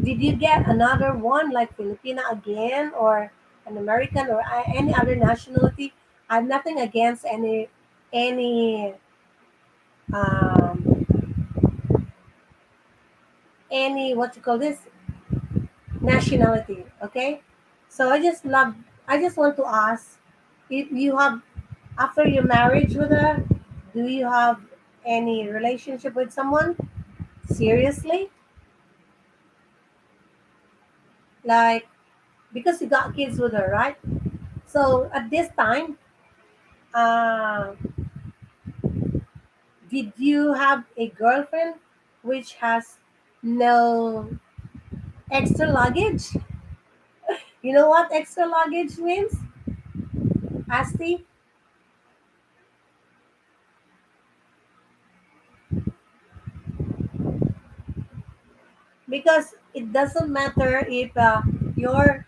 A: did you get another one like Filipina again, or an American, or any other nationality? I have nothing against any um, any what you call this nationality. Okay, so I just want to ask if you have, after your marriage with her, do you have any relationship with someone seriously, like, because you got kids with her, right? So at this time, uh, did you have a girlfriend which has no extra luggage? You know what extra luggage means, Asti? Because it doesn't matter if your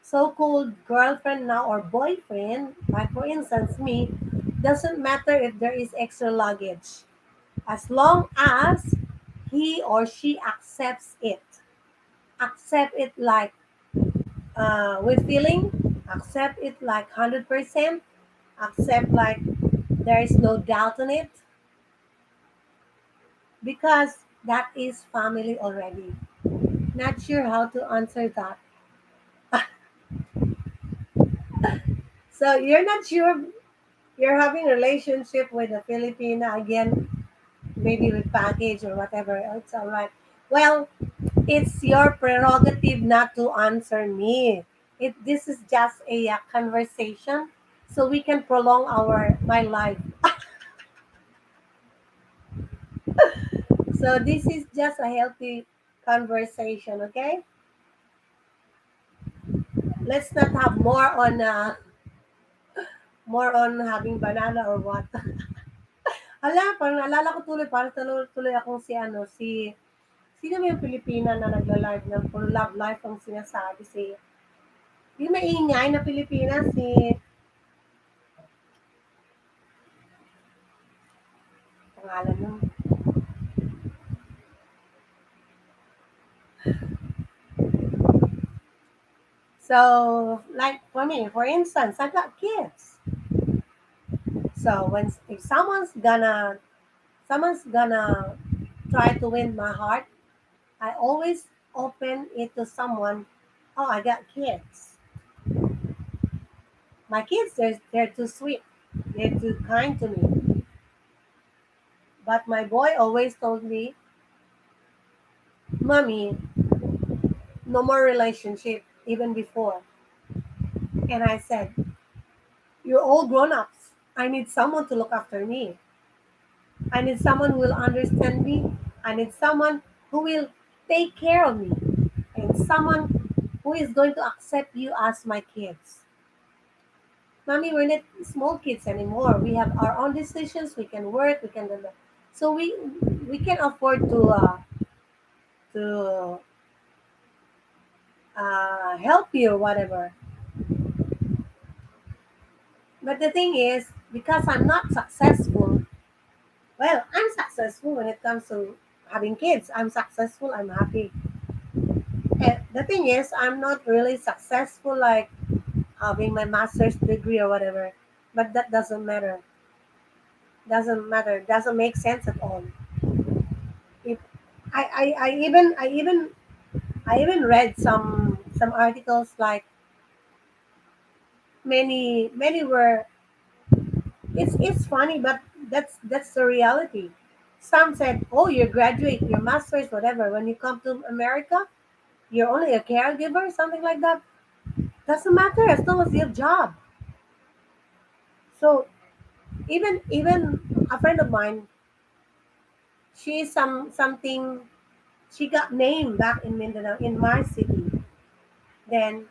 A: so-called girlfriend now or boyfriend, like for instance me, doesn't matter if there is extra luggage, as long as he or she accept it, like, with feeling, accept it like 100%, accept like there is no doubt on it, because that is family already. Not sure how to answer that. So you're not sure, you're having a relationship with a Filipina again, maybe with package or whatever. It's all right. Well, it's your prerogative not to answer me. This is just a conversation, so we can prolong our my life. So this is just a healthy conversation, okay? Let's not have more on having banana or what. Hala, parang naalala ko tuloy, parang tuloy akong sino ba yung Pilipina na nagla-live ng puro love life ang sinasabi, si Yung maingay na Pilipinas, si pangalan nun. So, like for me, for instance, I got kids. So when if someone's gonna try to win my heart, I always open it to someone. Oh, I got kids. My kids, they're too sweet. They're too kind to me. But my boy always told me, "Mommy, no more relationship." Even before, and I said, "You're all grown-ups. I need someone to look after me. I need someone who will understand me. I need someone who will take care of me, and someone who is going to accept you as my kids." Mommy, we're not small kids anymore. We have our own decisions. We can work. We can do that. So we can afford to help you or whatever. But the thing is, because I'm not successful, well, I'm successful when it comes to having kids. I'm successful. I'm happy. And the thing is, I'm not really successful like having my master's degree or whatever. But that doesn't matter. Doesn't matter. Doesn't make sense at all. If I even read some articles like many were it's funny, but that's the reality. Some said, "Oh, you graduate your masters, whatever. When you come to America, you're only a caregiver, something like that. Doesn't matter as long as you have job." So even a friend of mine, she's something. She got named back in Mindanao in my city. Then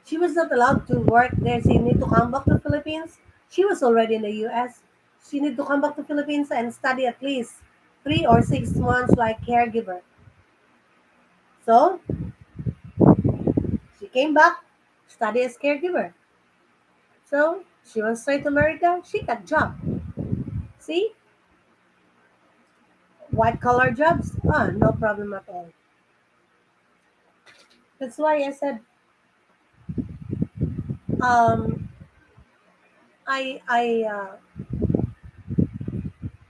A: she was not allowed to work there. She need to come back to Philippines. She was already in the U.S. She need to come back to Philippines and study at least 3 or 6 months like caregiver. So she came back, study as caregiver. So she went straight to America. She got job. See, white collar jobs. Ah, no problem at all. That's why I said um, I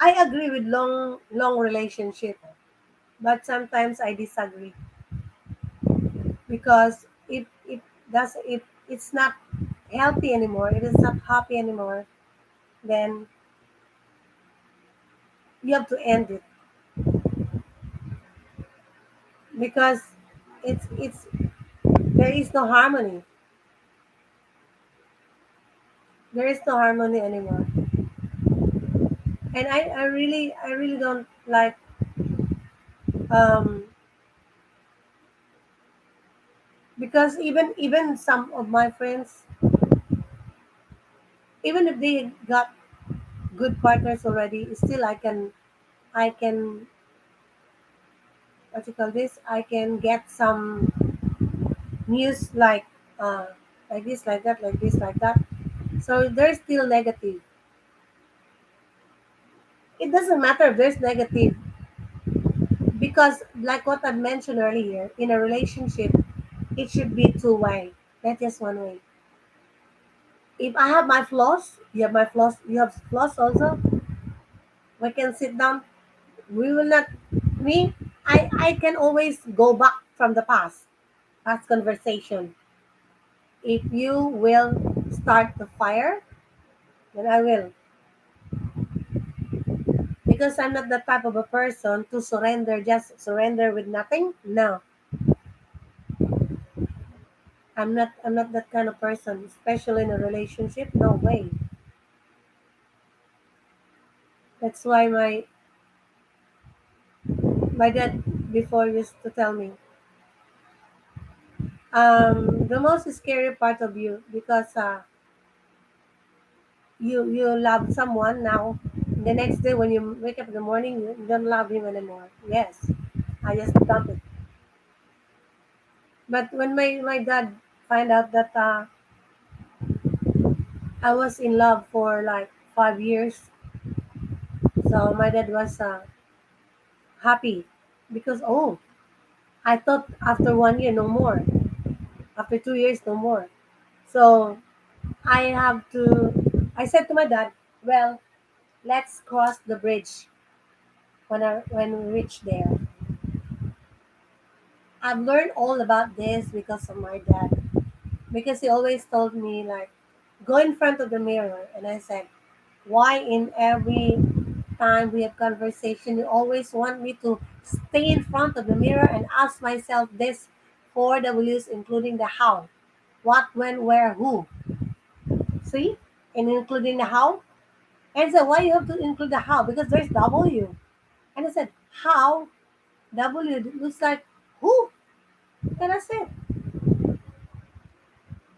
A: agree with long relationship, but sometimes I disagree because if it's not healthy anymore, it is not happy anymore, then you have to end it because it's there is no harmony. There is no harmony anymore, and I really don't like um because even some of my friends, even if they got good partners already, still I can what you call this, I can get some news uh like this, like that, like this, like that. So there's still negative. It doesn't matter if there's negative because like what I mentioned earlier, in a relationship, it should be two-way, not just one way. If I have my flaws, you have my flaws, you have flaws also, we can sit down. We will not me I can always go back from the past conversation. If you will start the fire, then I will. Because I'm not the type of a person to surrender, just surrender with nothing. No, I'm not that kind of person, especially in a relationship. No way. That's why my dad before used to tell me, the most scary part of you because you love someone now. The next day when you wake up in the morning, you don't love him anymore. Yes, I just dump it. But when my dad find out that I was in love for like 5 years. So my dad was happy because, oh, I thought after 1 year no more, after 2 years no more. So I have to. I said to my dad, well, let's cross the bridge when we reach there. I've learned all about this because of my dad. Because he always told me like, go in front of the mirror, and I said, why in every time we have conversation you always want me to stay in front of the mirror and ask myself this four W's including the how, what, when, where, who, see, and including the how. And so why you have to include the how, because there's W. And I said, how, W looks like who. And I said,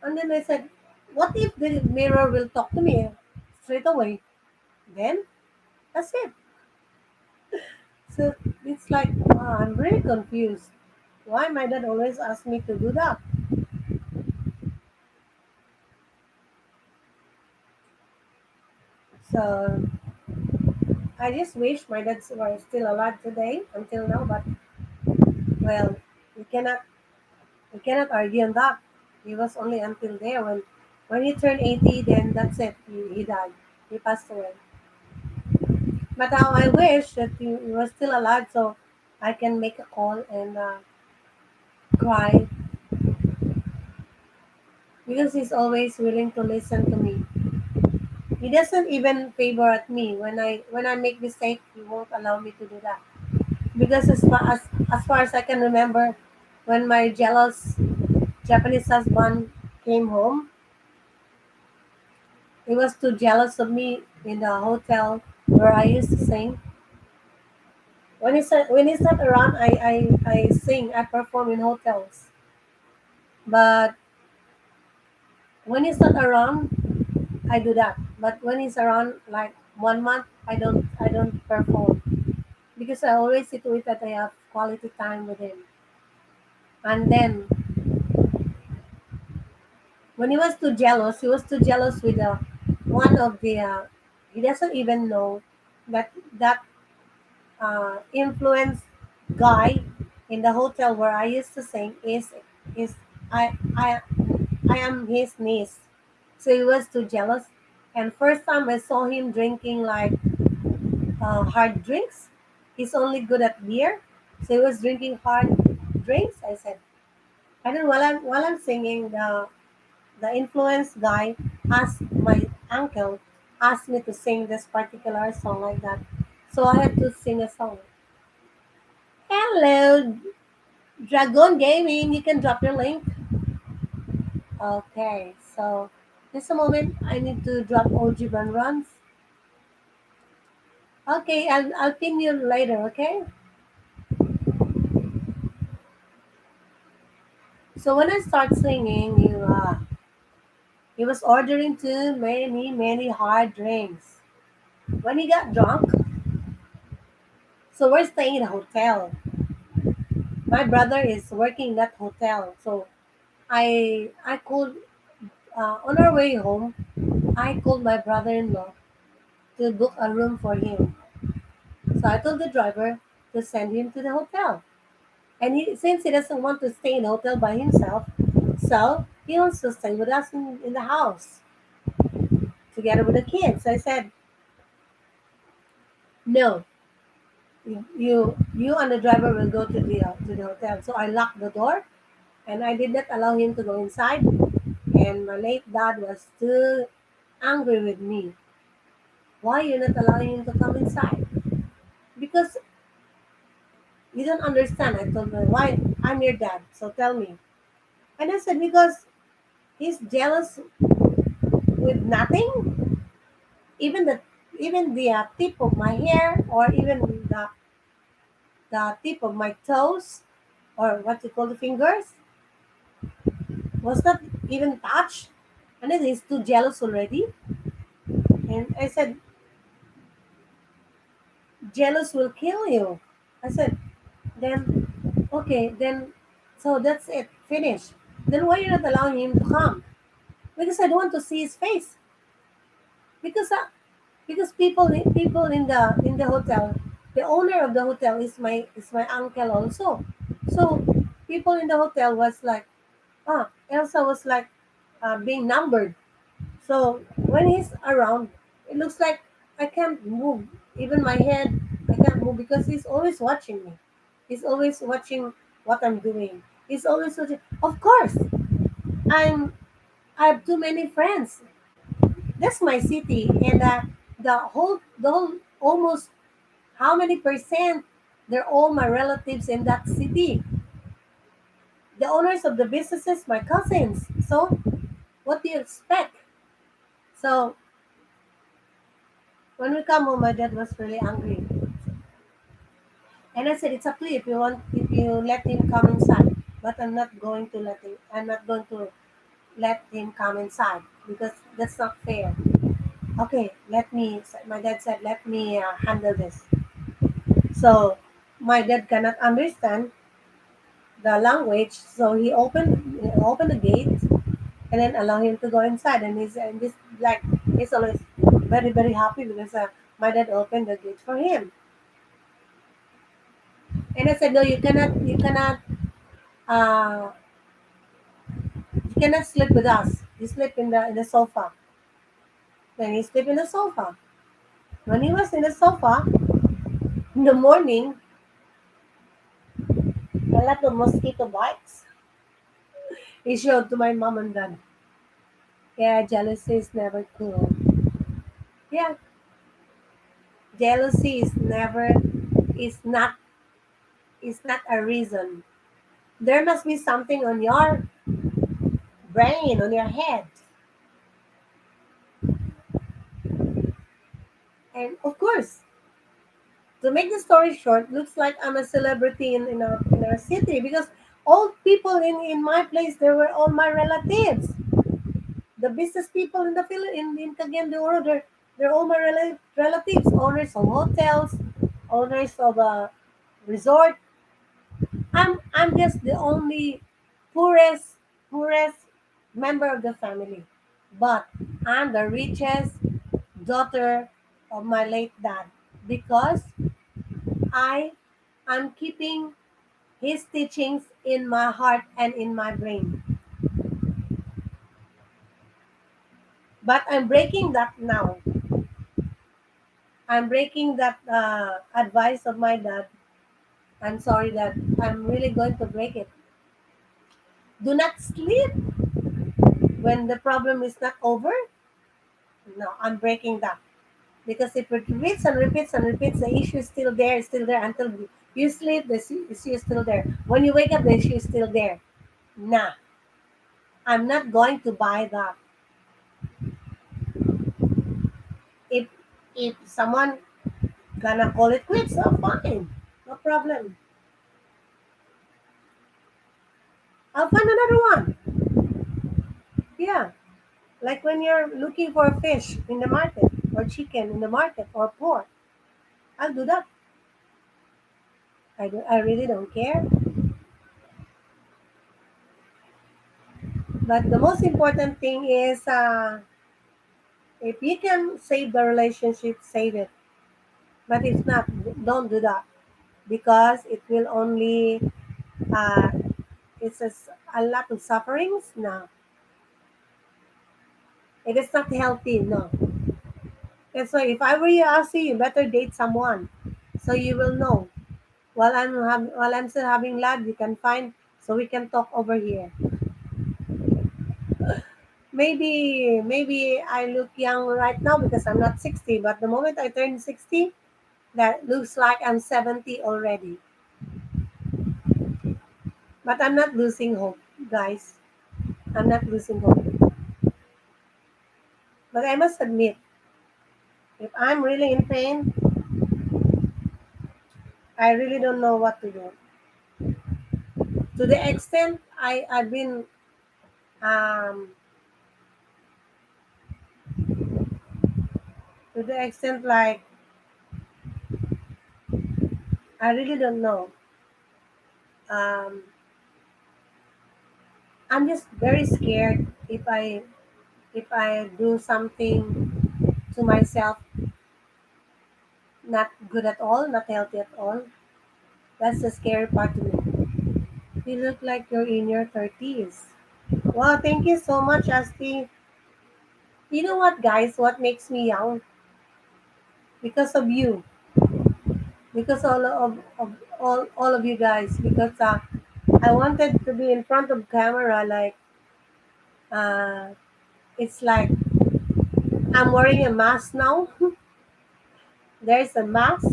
A: and then I said, what if the mirror will talk to me straight away? Then that's it. So it's like, I'm very confused. Why my dad always asks me to do that? So I just wish my dad were still alive today until now. But well, we cannot we cannot argue on that. He was only until there when he turned 80. Then that's it. He died. He passed away. But now I wish that he was still alive so I can make a call and cry because he's always willing to listen to me. He doesn't even favor at me when I make mistake. He won't allow me to do that because as far as I can remember, when my jealous Japanese husband came home, he was too jealous of me in the hotel where I used to sing. When he's not around, I sing. I perform in hotels. But when he's not around, I do that. But when he's around, like 1 month, I don't perform because I always see to it that I have quality time with him. And then when he was too jealous with one of the. He doesn't even know that influence guy in the hotel where I used to sing is I I I am his niece. So he was too jealous. And first time I saw him drinking like hard drinks. He's only good at beer. So he was drinking hard drinks. I said, and then while I'm singing, the influence guy asked my uncle asked me to sing this particular song like that. So I had to sing a song. Hello, Dragon Gaming. You can drop your link. Okay, so just a moment. I need to drop OG Run Runs. Okay, I'll pin you later. Okay. So when I start singing, he was ordering too many hard drinks. When he got drunk, so we're staying in a hotel. My brother is working in that hotel, so I called on our way home. I called my brother-in-law to book a room for him. So I told the driver to send him to the hotel. And since he doesn't want to stay in a hotel by himself, so he wants to stay with us in the house together with the kids. I said, no, you and the driver will go to the hotel. So I locked the door and I did not allow him to go inside. And my late dad was too angry with me. Why you not allowing him to come inside? Because you don't understand. I told him, why? I'm your dad, so tell me. And I said, because he's jealous with nothing, even the tip of my hair, or even the tip of my toes, or what you call the fingers, was not even touched. And then he's too jealous already. And I said, jealous will kill you. I said, then, okay, then, so that's it, finish. Then why you're not allowing him to come? Because I don't want to see his face. Because people in the hotel, the owner of the hotel is my uncle also. So people in the hotel was like, Elsa was like being numbered. So when he's around, it looks like I can't move. Even my head, I can't move because he's always watching me. He's always watching what I'm doing. He's always watching. Of course, I'm. I have too many friends. That's my city, and the whole almost how many percent? They're all my relatives in that city. The owners of the businesses, my cousins. So what do you expect? So when we come home, my dad was really angry. And I said, it's up to you if you let him come inside. But I'm not going to let him come inside because that's not fair. Okay, my dad said, let me handle this. So my dad cannot understand the language. So he opened the gate and then allow him to go inside. And this like, he's always very, very happy because my dad opened the gate for him. And I said, no, uh, you cannot sleep with us. You sleep in the sofa. Then he sleep in the sofa. When he was in the sofa in the morning, a lot of mosquito bites. He showed to my mom and dad. Yeah, jealousy is never cool. Yeah, jealousy is not is not a reason. There must be something on your brain, on your head. And of course, to make the story short, looks like I'm a celebrity in our city because all people in my place, they were all my relatives. The business people in the in Cagayan de Oro, they're all my relatives, owners of hotels, owners of a resort. I'm just the only poorest member of the family, but I'm the richest daughter of my late dad because I am keeping his teachings in my heart and in my brain. But I'm breaking that now. I'm breaking that advice of my dad. I'm sorry that I'm really going to break it. Do not sleep when the problem is not over. No, I'm breaking that. Because if it repeats and repeats and repeats, the issue is still there until you sleep, the issue is still there. When you wake up, the issue is still there. Nah, I'm not going to buy that. If if someone gonna call it quits, oh fine, no problem. I'll find another one. Yeah, like when you're looking for a fish in the market, or chicken in the market, or pork, I'll do that. I really don't care. But the most important thing is, if you can save the relationship, save it. But if not, don't do that because it will only uh, it's a lot of sufferings. No, it is not healthy. No, that's why if I were you, I'll say you better date someone so you will know. While I'm still having lad, you can find so we can talk over here. Maybe I look young right now because I'm not 60, but the moment I turn 60, that looks like I'm 70 already. But I'm not losing hope, guys. I'm not losing hope. But I must admit, if I'm really in pain, I really don't know what to do. To the extent I've been um to the extent like I really don't know. Um I'm just very scared if I do something to myself not good at all, not healthy at all. That's the scary part to me. You look like you're in your 30s. Wow, thank you so much, Asti. You know what, guys? What makes me young? Because of you. Because all of you guys. Because I wanted to be in front of camera, like uh, it's like I'm wearing a mask now. There's a mask.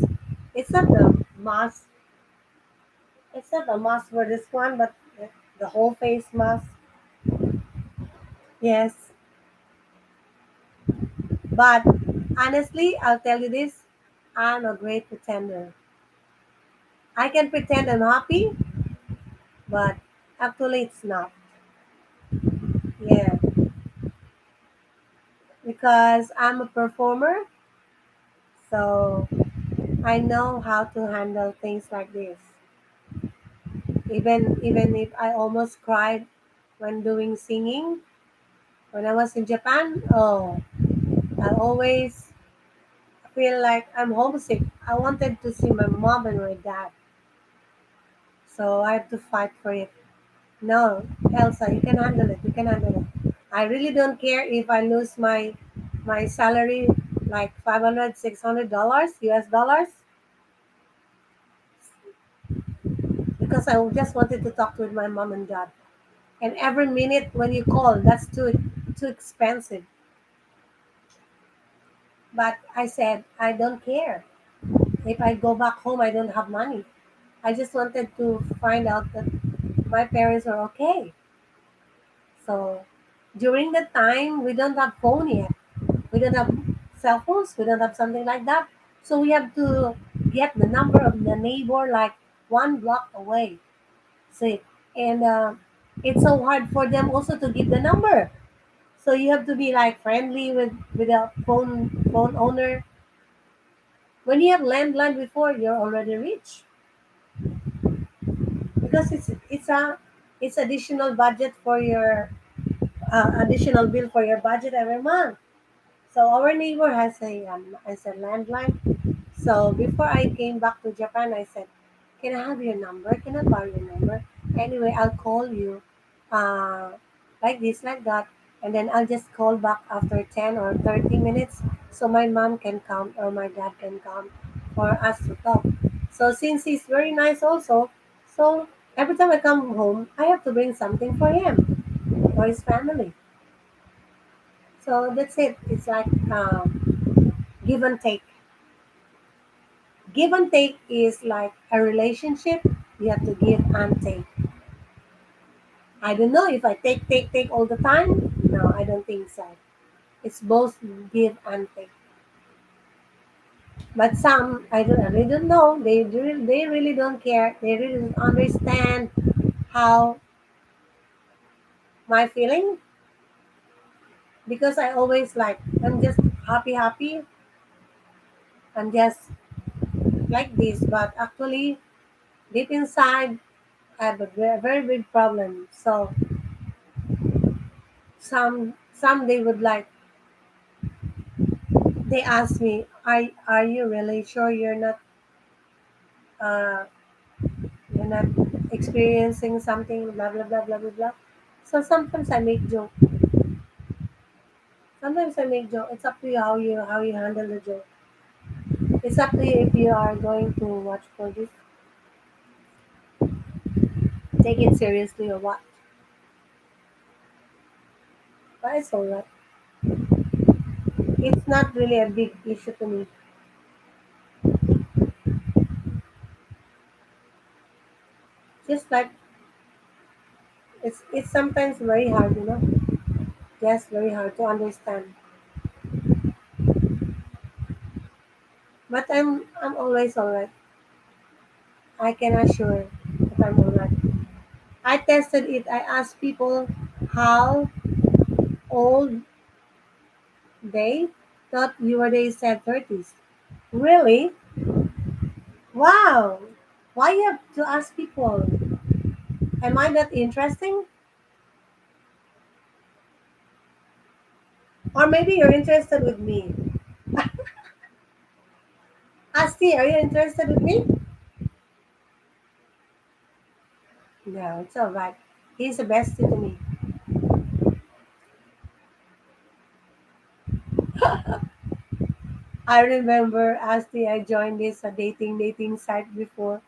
A: It's not the mask. It's not a mask for this one, but the whole face mask. Yes, but honestly, I'll tell you this: I'm a great pretender. I can pretend I'm happy, but actually it's not. Yeah, because I'm a performer, so I know how to handle things like this. Even if I almost cried when doing singing when I was in Japan, oh, I always feel like I'm homesick. I wanted to see my mom and my dad, so I have to fight for it. No, Elsa, you can handle it. You can handle it. I really don't care if I lose my salary like 500, $600 US dollars because I just wanted to talk with my mom and dad. And every minute when you call, that's too expensive. But I said I don't care. If I go back home, I don't have money. I just wanted to find out that my parents are okay. So during the time, we don't have phone yet. We don't have cell phones. We don't have something like that. So we have to get the number of the neighbor like one block away. See, and it's so hard for them also to give the number. So you have to be like friendly with a phone owner. When you have landline before, you're already rich because it's additional budget for your additional bill for your budget every month. So our neighbor has a landline. So before I came back to Japan, I said, "Can I have your number? Can I borrow your number? Anyway, I'll call you, uh, like this, like that, and then I'll just call back after 10 or 30 minutes, so my mom can come or my dad can come for us to talk." So since he's very nice, also, so every time I come home, I have to bring something for him or his family. So that's it. It's like give and take. Give and take is like a relationship. You have to give and take. I don't know if I take all the time. No, I don't think so. It's both give and take. But some, I really don't know. They really don't care. They really don't understand how my feeling because I always like I'm just happy. I'm just like this, but actually deep inside I have a very big problem. So some they would like they ask me, are you really sure uh, you're not experiencing something blah blah blah blah blah blah. So sometimes I make joke. Sometimes I make joke. It's up to you how you handle the joke. It's up to you if you are going to watch for this, take it seriously or what. But it's alright. It's not really a big issue to me. Just like it's sometimes very hard, just very hard to understand. But I'm always alright. I can assure that I'm alright. I tested it. I asked people how old they thought you were. They said 30s. Really? Wow. Why you have to ask people? Am I that interesting? Or maybe you're interested with me. Asti, are you interested with me? No, it's all right. He's a bestie to me. I remember, Asti, I joined this dating site before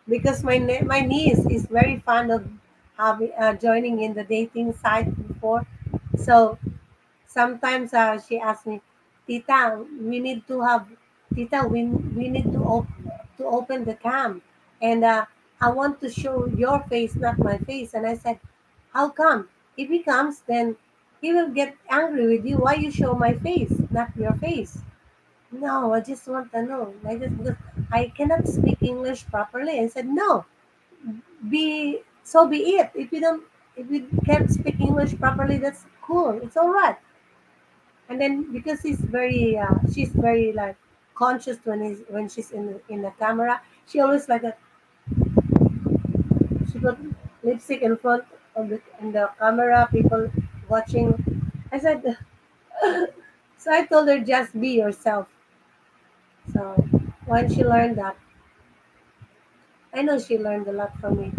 A: because my niece is very fond of having joining in the dating site before. So sometimes she asks me, Tita, we need to have, Tita, we need to open the cam, and I want to show your face, not my face. And I said, how come? If he comes, then he will get angry with you. Why you show my face, not your face? No, I just want to know. Like this because I cannot speak English properly. I said, no, be it. If you can't speak English properly, that's cool. It's all right. And then because she's very like conscious when she's in the camera. She always like that. She put lipstick in front of the camera. People watching. I said, so I told her just be yourself. So when she learned that, I know she learned a lot from me.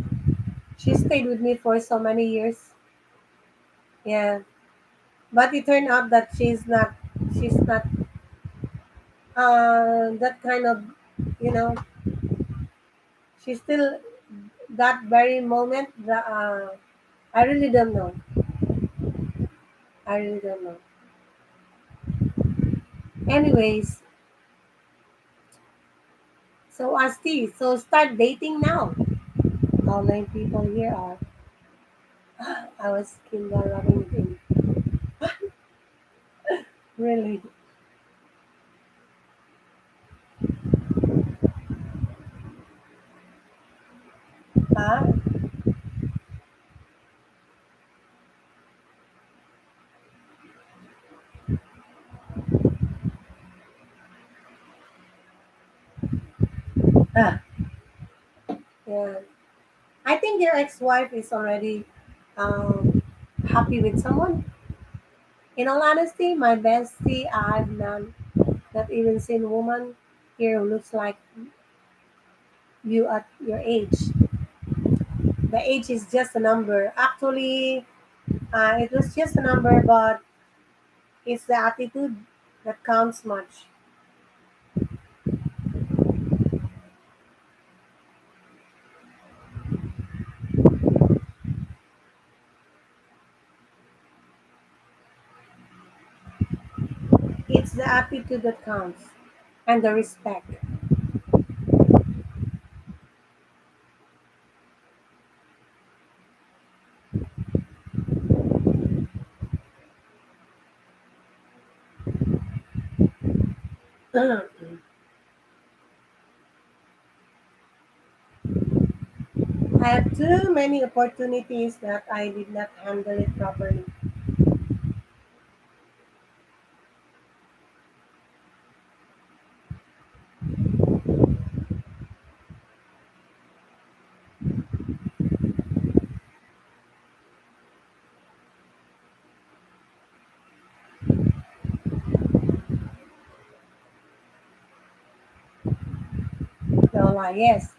A: She stayed with me for so many years. Yeah, but it turned out that she's not that kind of, you know, she's still that very moment. I really don't know. I really don't know. Anyways, so Asti, so start dating now. Online people here are. I was kindergarten with him. Really? Ah, ah, yeah. I think your ex-wife is already um, happy with someone. In all honesty, my bestie, I've not even seen a woman here who looks like you at your age. The age is just a number. Actually, it was just a number, but it's the attitude that counts much. It's the attitude that counts and the respect. I had too many opportunities that I did not handle it properly. No lie, yes.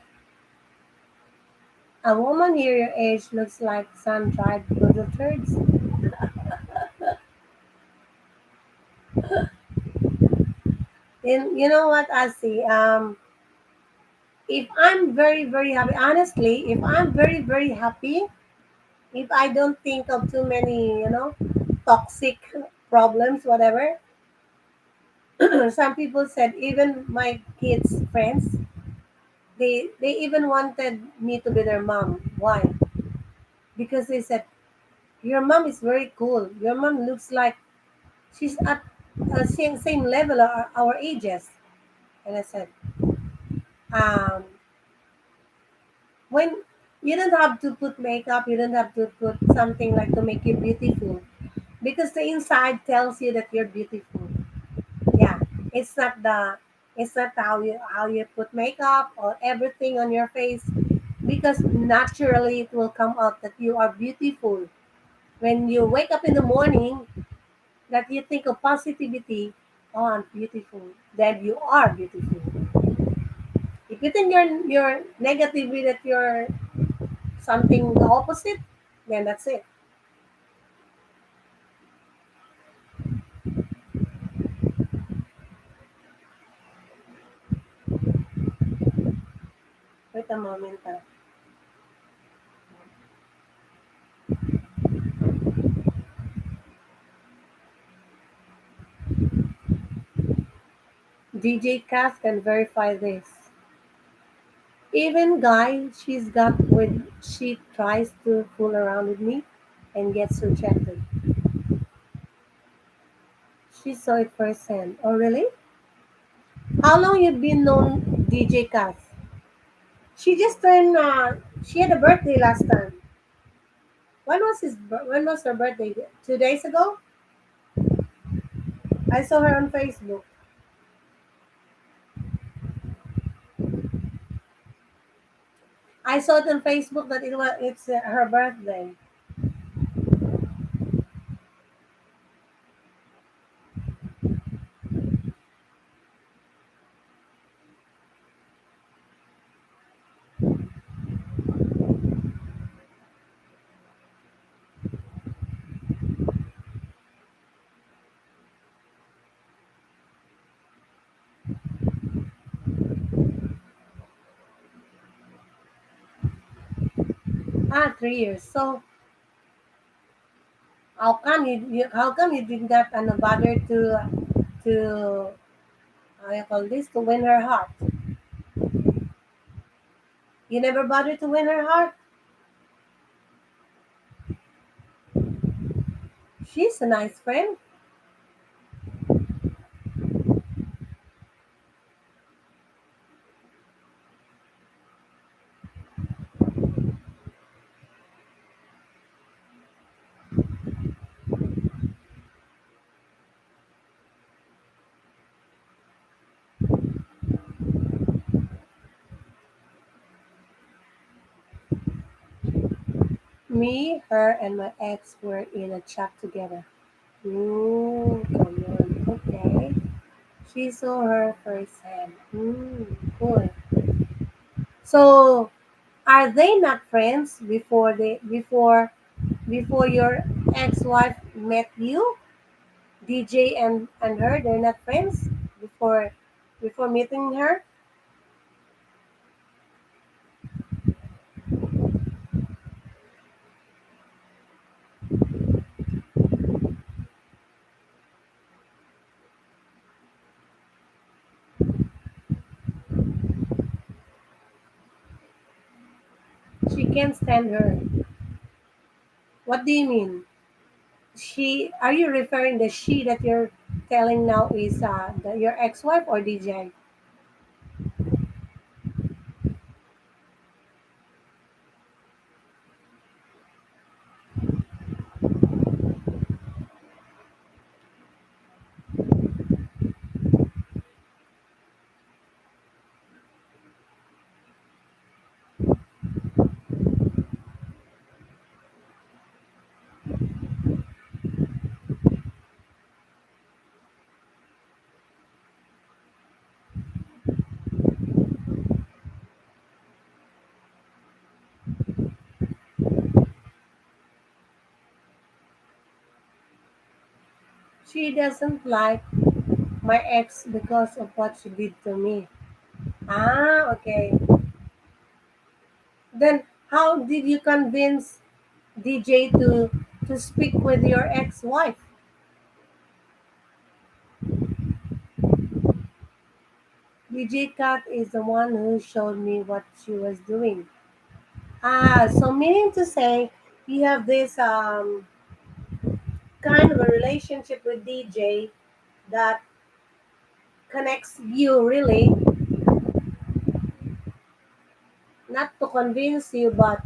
A: A woman here your age looks like sun-dried poodle turds. And you know what, I see. If I'm very, very happy, honestly, if I'm very, very happy, if I don't think of too many, toxic problems, whatever, some people said, even my kids' friends, they even wanted me to be their mom. Why? Because they said, your mom is very cool. Your mom looks like she's at same level our ages. And I said, um, when you don't have to put makeup, you don't have to put something like to make you beautiful because the inside tells you that you're beautiful. Yeah, it's not the it's not how you put makeup or everything on your face because naturally it will come out that you are beautiful when you wake up in the morning. that you think of positivity. Oh, I'm beautiful. Then you are beautiful. If you think you're negatively that you're something the opposite, then that's it. Wait a moment. DJ Cass can verify this. Even guy she's got when she tries to fool around with me and gets rejected. She saw it firsthand. Oh really? How long you been known DJ Cass? She just turned. She had a birthday last time. When was her birthday? 2 days ago. I saw her on Facebook. I saw it on Facebook that it's her birthday. 3 years. So how come you did not bother to how you call this to win her heart? You never bothered to win her heart. She's a nice friend. Me, her, and my ex were in a chat together. Ooh, come on. Okay. She saw her firsthand. Cool. So, are they not friends before your ex-wife met you? DJ and her, they're not friends before meeting her. She can't stand her. What do you mean? She? Are you referring the she that you're telling now is your ex-wife or DJ? She doesn't like my ex because of what she did to me. Okay. Then how did you convince DJ to speak with your ex-wife? DJ Kat is the one who showed me what she was doing. So meaning to say, you have this kind of a relationship with DJ that connects you really, not to convince you, but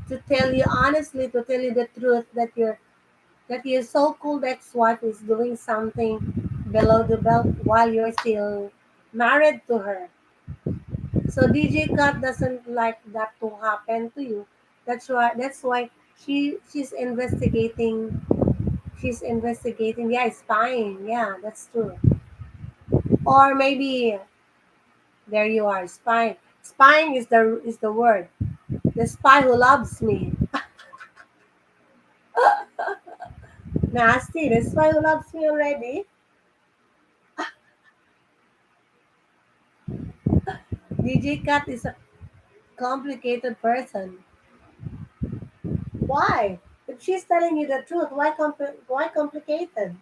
A: to tell you honestly, to tell you the truth that your so-called ex-wife is doing something below the belt while you're still married to her. So DJ Kat doesn't like that to happen to you. That's why she's investigating She's investigating. Yeah, spying. Yeah, that's true. Or maybe there you are, spying. Spying is the word. The spy who loves me. Nasty. The spy who loves me already. DJ Cat is a complicated person. Why? If she's telling you the truth, why complicated?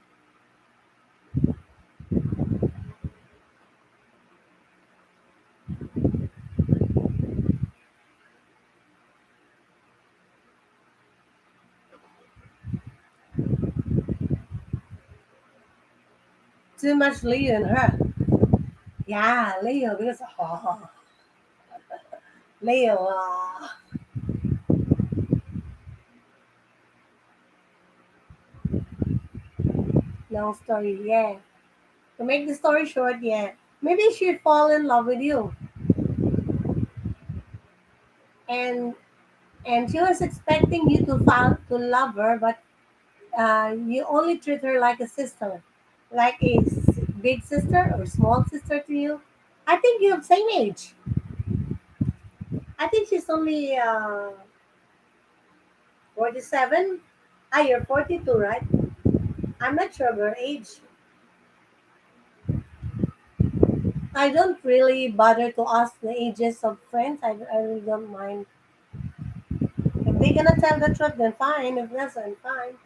A: Too much Leo in her. Yeah, Leo because Leo. Long story. Yeah. To make the story short, yeah. Maybe she fall in love with you, and she was expecting you to fall to love her, but you only treat her like a sister, like a big sister or small sister to you. I think you have same age. I think she's only 47. Ah, you're 42, right? I'm not sure of her age. I don't really bother to ask the ages of friends. I really don't mind. If they're gonna tell the truth, then fine. If not, then fine.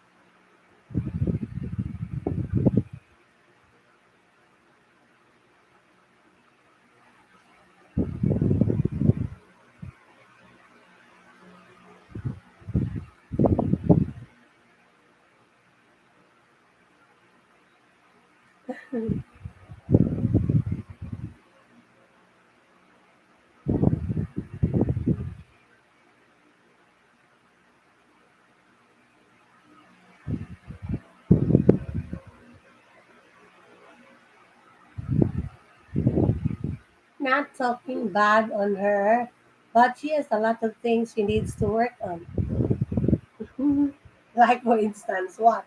A: Not talking bad on her, but she has a lot of things she needs to work on. Like, for instance, what?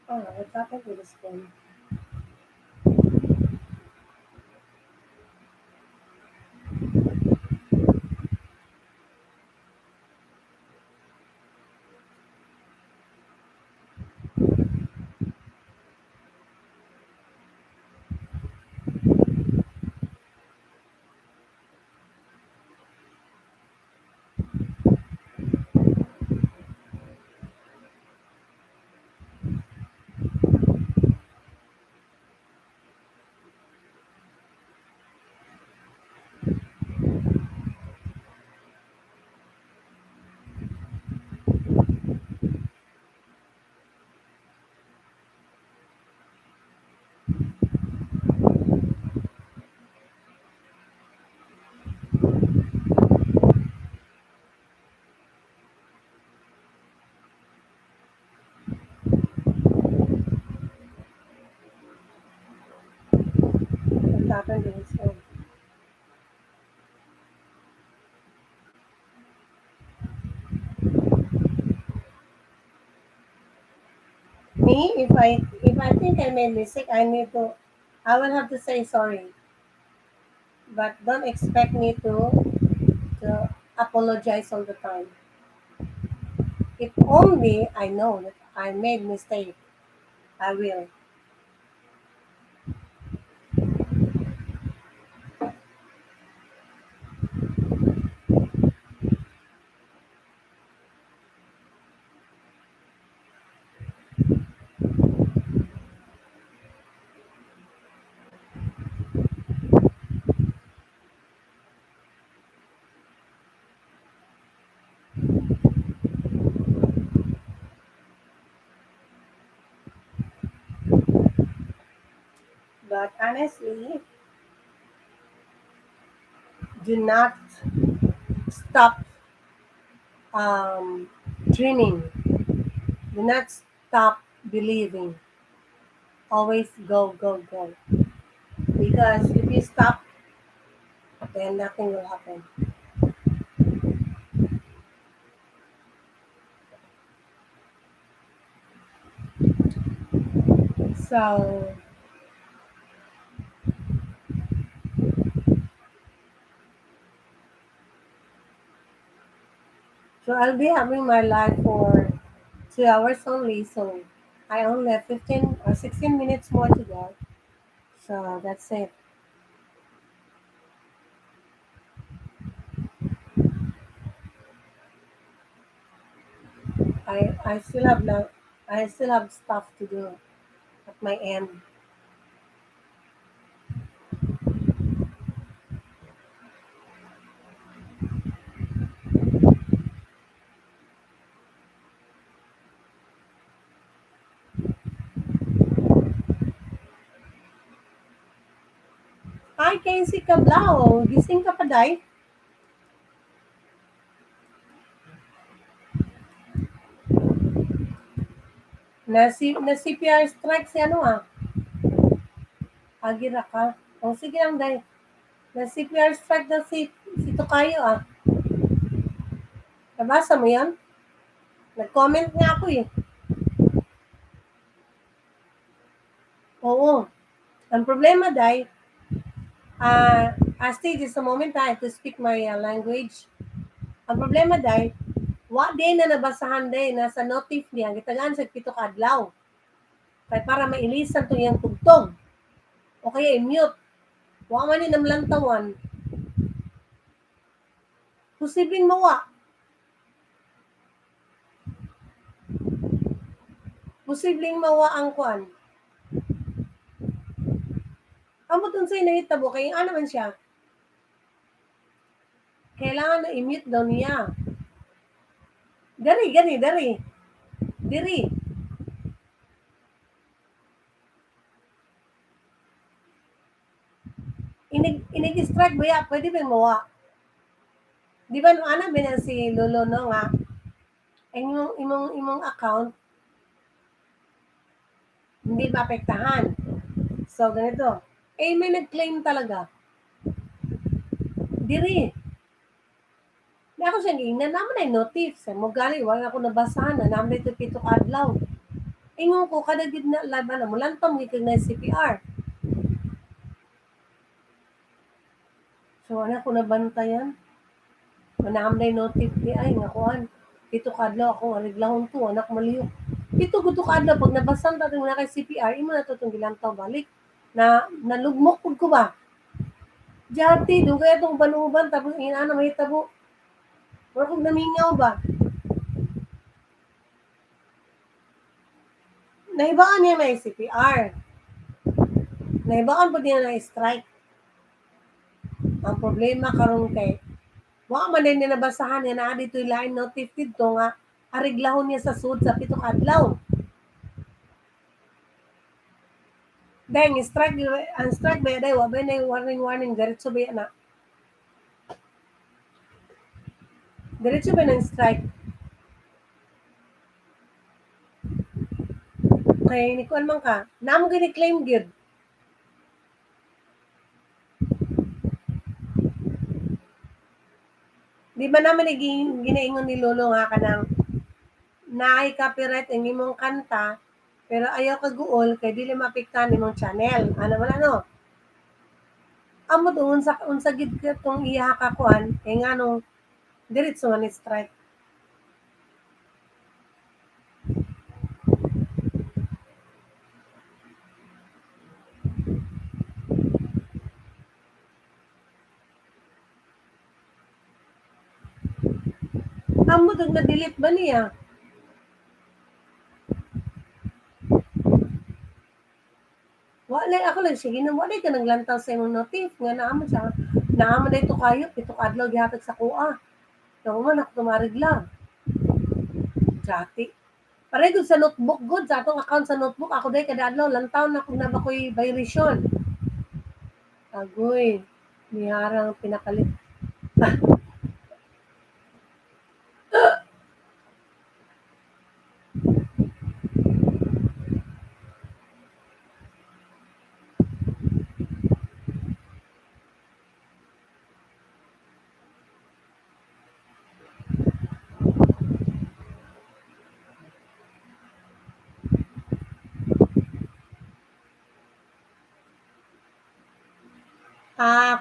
A: Oh, what's happened to this phone? What's happened to this phone? Me, if I think I made mistake, I will have to say sorry. But don't expect me to apologize all the time. If only I know that I made mistake, I will. But honestly, do not stop um, dreaming. Do not stop believing. Always go, go, go. Because if you stop, then nothing will happen. So, so I'll be having my live for 2 hours only. So I only have 15 or 16 minutes more to go. So that's it. I still have I still have stuff to do at my end. Hi, Casey Cablao. Gising ka pa, Day? Na CPR strike si ano ah. Agira ka. O sige lang, Day. Na CPR strike na si Tokayo ah. Nabasa mo yan? Nag-comment nga ako eh. Oo. Ang problema, Day, Asti, just a moment I have to speak my language. Ang problema, Day, wa day na nabasahan day nasa notif niya gitagaan sa pito ka adlaw. Kay para mailisan to yang tugtog. O kaya i-mute. Wa man ni namlantawan. Posibleng mawa. Posibleng mawa ang kwan. Amo tun say nahitabo kay ano man siya. Kailangan na i-mute daw niya. Dari. Diri. Inig-strike ba ya? Pwede ba mawa? Di ba no ana binan si Lolo no nga ang imong account hindi maapektahan. So ganito. Eh may nag-claim talaga. Diri. Di ako siya giingnan naman ay notif. Sa mo gali, wala ako nabasahan na naman ito pito kadlaw. Ingon ko, kada gid na laban na mulantom gikag na CPR. So, anak ko nabantayan. Manamday notif di ay, nga kuhan. Pito kadlaw ako, ariglahon to, anak maliyo. Pito gusto kadlaw, pag nabasan tayo na kay CPR, imo na to itong gilantaw balik. Nalugmok pud ko ba? Jati, dugay itong banuban, tapos inana mahitabo. Pero kung namingaw ba? Nahibaan niya na CPR. Nahibaan po niya na strike. Ang problema karon kay wa man din nabasahan nga naa dito'y line notif didto nga ariglahon niya sa sud sa pito ka adlaw. Dahil ang strike ba day wa ba na warning diretso ba na. Diretso ba ng strike? Kay ni kuan man ka, namo gini claim gyud. Di ba naman ginaingon ni Lolo nga kanang naay copyright ang imong kanta pero ayaw ka guol kay dili maapektahan imong channel. Ano man ano? Amo doon sa unsa gid katong iya ka kuan kay nganong diretso man ni strike. Amo dog na-delete ba niya? Wala ako lang sige na wala ka naglantaw sa imong notif nga naamo na ito kayo pito adlaw gihatag sa kuha. So man ako tumarigla. Jati. Pareho sa notebook good sa atong account sa notebook ako day kada adlaw lantaw na kung nabakoy violation. Agoy, niharang pinakalit.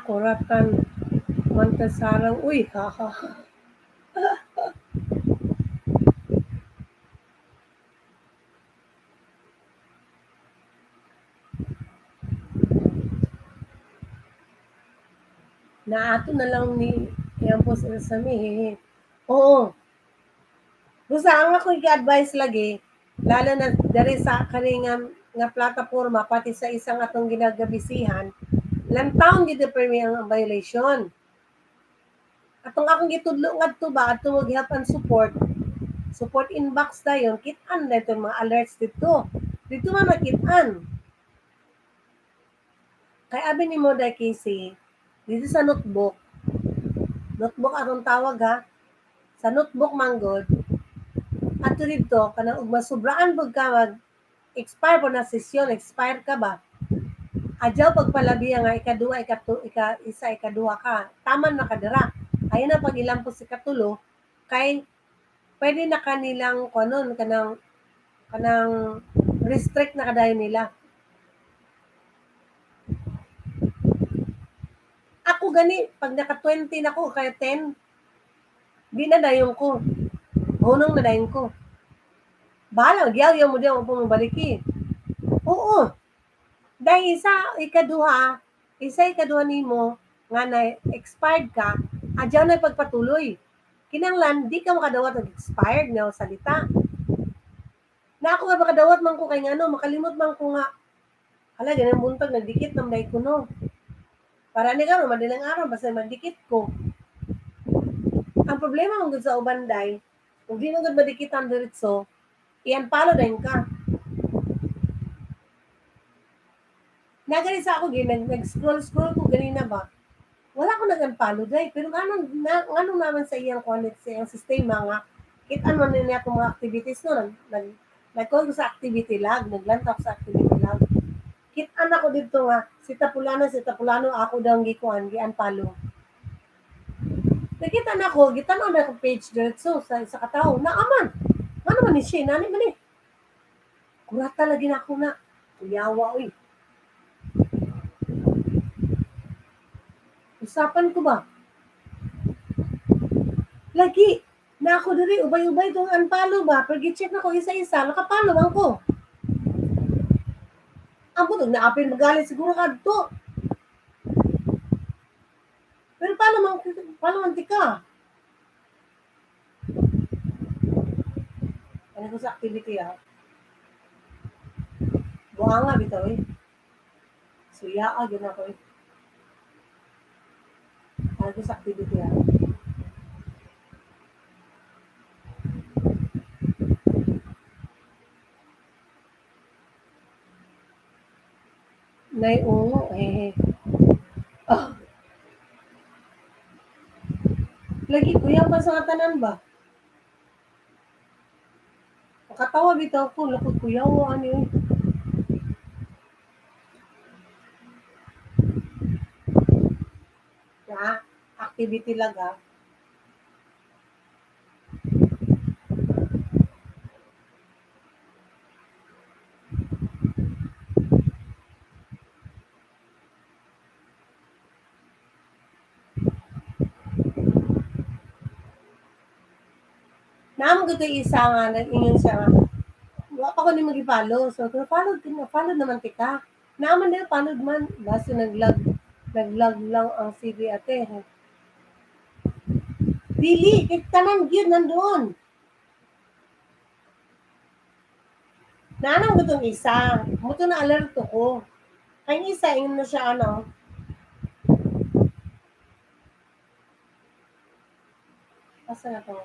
A: Kuratan. Mantasarang. Uy, haha. Naato na lang ni yan po sila sa mihi. Oo. Busa ang ako i-advise lagi, lalo na dari sa kani nga plataporma pati sa isang atong ginagabisihan, lantaon gid permi ang violation. Atong akong gitudlo ngadto ba adto mag-help and support inbox dayon kit-an dito mga alerts dito. Dito man makit-an. Kay abi nimo dai Casey, dito sa notebook atong tawag ha, sa notebook manggod, ato dito kanang ug masubraan pud ka expire po na sesyon, expire ka ba? Adyaw pagpalabi nga ikaduha, isa, ikaduha ka. Taman na kadira. Ayun na pag ilampos si katulo, kay pwede na kanilang kanon kanang restrict na kadayon nila. Ako gani pag naka 20 na ko kaya 10, di na dayon ko. Hunong na dayon ko. Bahala, gyaw mo diyan mo pumabaliki. Oo, dahil isa ikaduha nimo nga na expired ka, adyaw na pagpatuloy. Kinanglan di ka makadawat og expired nga salita. Na ako nga makadawat man ko kay ngano makalimot man ko nga hala ganang buntag nagdikit nam dai kuno. Para ni karon madaling araw basta magdikit ko. Ang problema man gud sa uban day, kung di mo gud madikitan diretso, i-unfollow din ka. Nagani sa ako nag-scroll ko ganina ba. Wala ko nag-unfollow day, pero ngano naman sa iyang connect sa iyang sistema nga kitaan man niya akong mga activities no nag-call ko sa activity log, naglantaw sa activity log. Kitaan ako dito nga si Tapulano ako daw ang gikuan gi-unfollow. Nakita na ko, gitan-aw na ko page diretso sa katawo. Naaman. Ano man ni siya, nani man ni. Kurata lagi na ako na. Kuyawa, uy. Usapan ko ba? Lagi. Na ako diri, ubay-ubay itong unfollow ba? Pero check na ko isa-isa, nakapalo lang ko. Ang butog na apil magalit siguro ka to. Pero paano man tika? Ano ko sa activity ha? Buhanga bitaw eh. Suya agad ako eh. Ano ko sa activity ha? Nay oo, eh. Ah, lagi kuya pa sa tanan ba? Makatawa bitaw ko, lakot kuya o ano eh. Na activity lang ha. Naman ko isa nga, nag-ingon siya nga, wala pa ko ni mag-follow. So, follow naman tika. Naman din, follow man. Basta nag-log lang ang CV ate. Dili, tanan yun nandoon. Nanang ko isa. Muto na alerto ko. Kaya isa, ingon na siya ano, asa na to?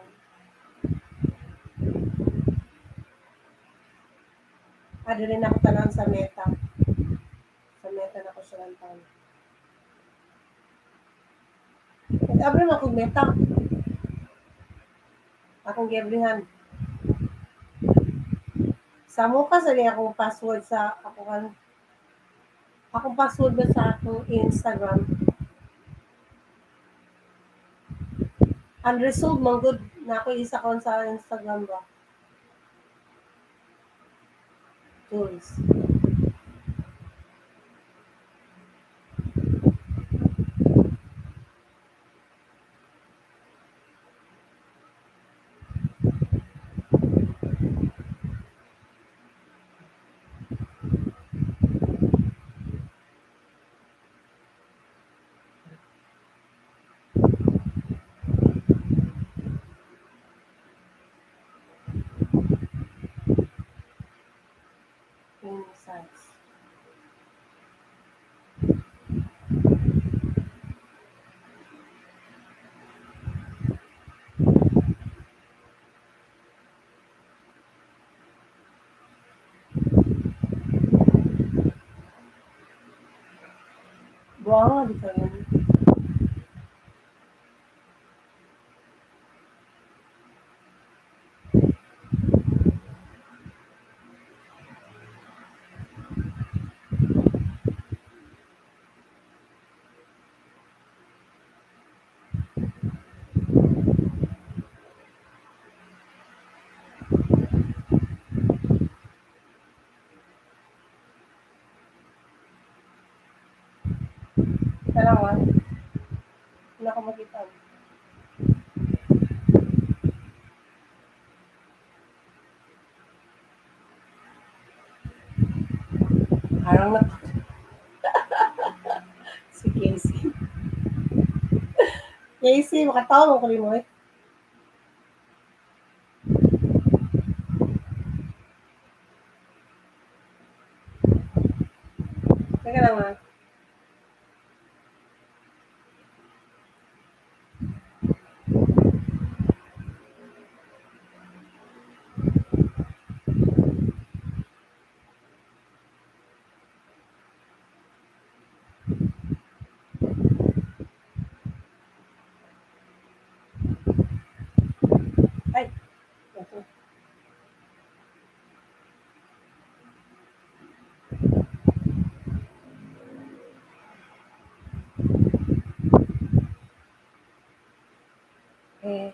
A: Rin ako tanan sa meta. Sa meta na ko siya lang taon. Nag-abri man kog meta, akong giabrihan. Sa mo ka sa akong password sa akong password ba sa akong Instagram. Unresolved man gud na ako isa kon sa Instagram ba. Tools. Insights. Buang di ka yun. Dalawa, wala ko makita. Harang na si Casey. Casey, makatawa mo ko rin mo eh. Teka lang ha. Ay, ito. Eh,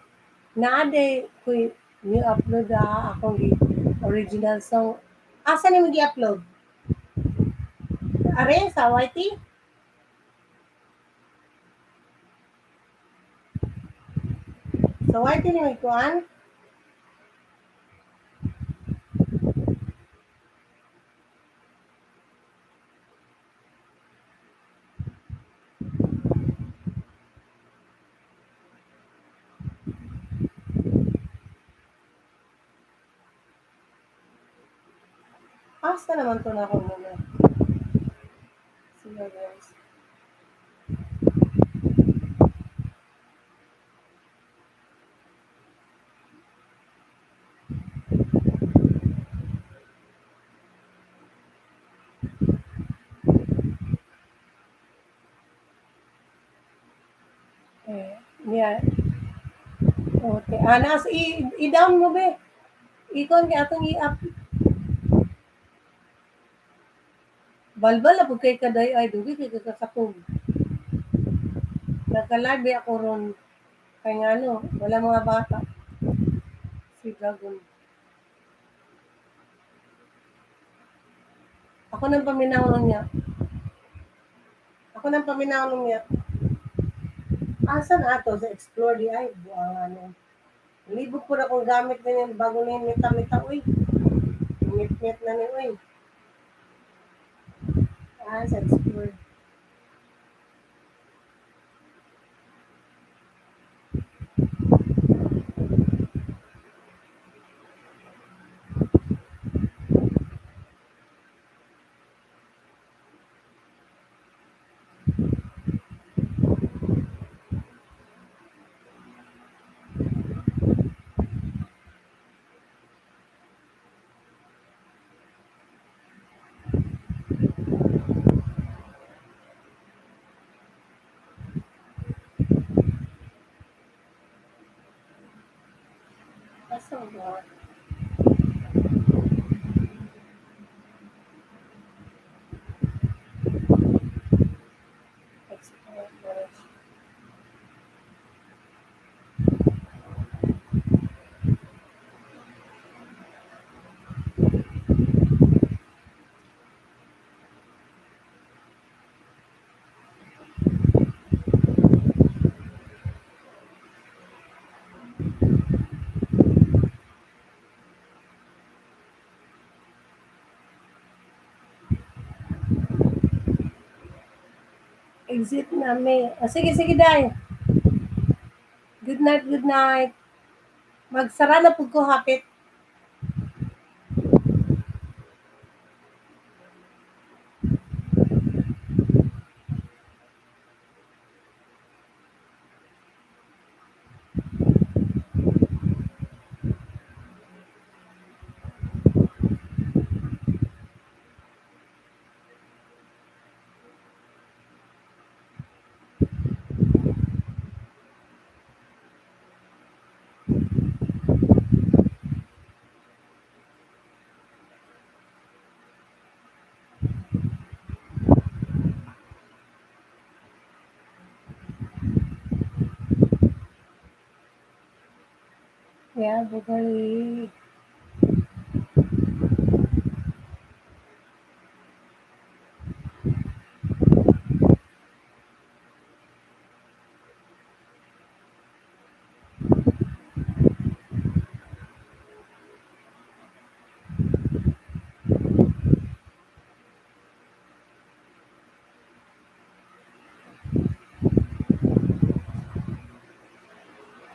A: naade ko new upload akong original song. Asa ni mo gi-upload? Are sa YT? Sa YT ni mo kuan? Asa naman to na ako muna. Sige guys. Eh, yeah. Okay. Nas i-down mo be. Ikon kay atong i-up. Balbal na pud kay kaday ay dugi kay kakatog. Nagka-live ako ron kay nga ano, wala mga bata. Si Dragon. Ako nang paminawon niya. Ako nang paminawon niya. Asan ato sa explore di ay buang ano. Libog po na kung gamit na yan bago na yung mita-mita uy. Ngit-ngit na ni uy. Ah, sa explore. So more export knowledge. Exit namin. Ah, sige, sige, Day. Good night, good night. Magsara na pud ko hapit. Yeah, bugali.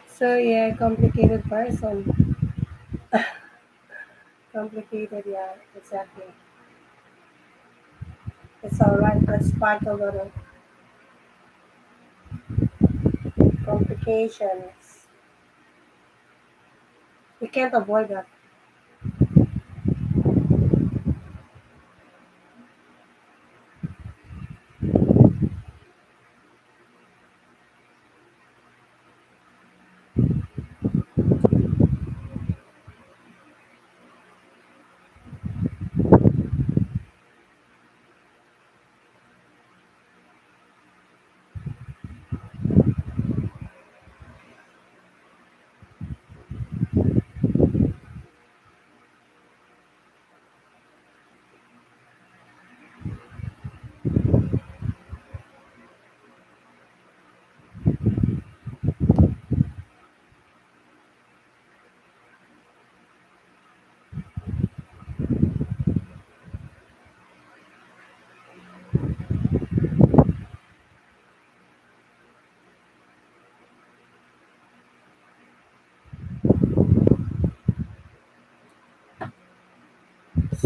A: So yeah, complicated person. Complicated, yeah, exactly. It's all right. That's part of the complications. We can't avoid that.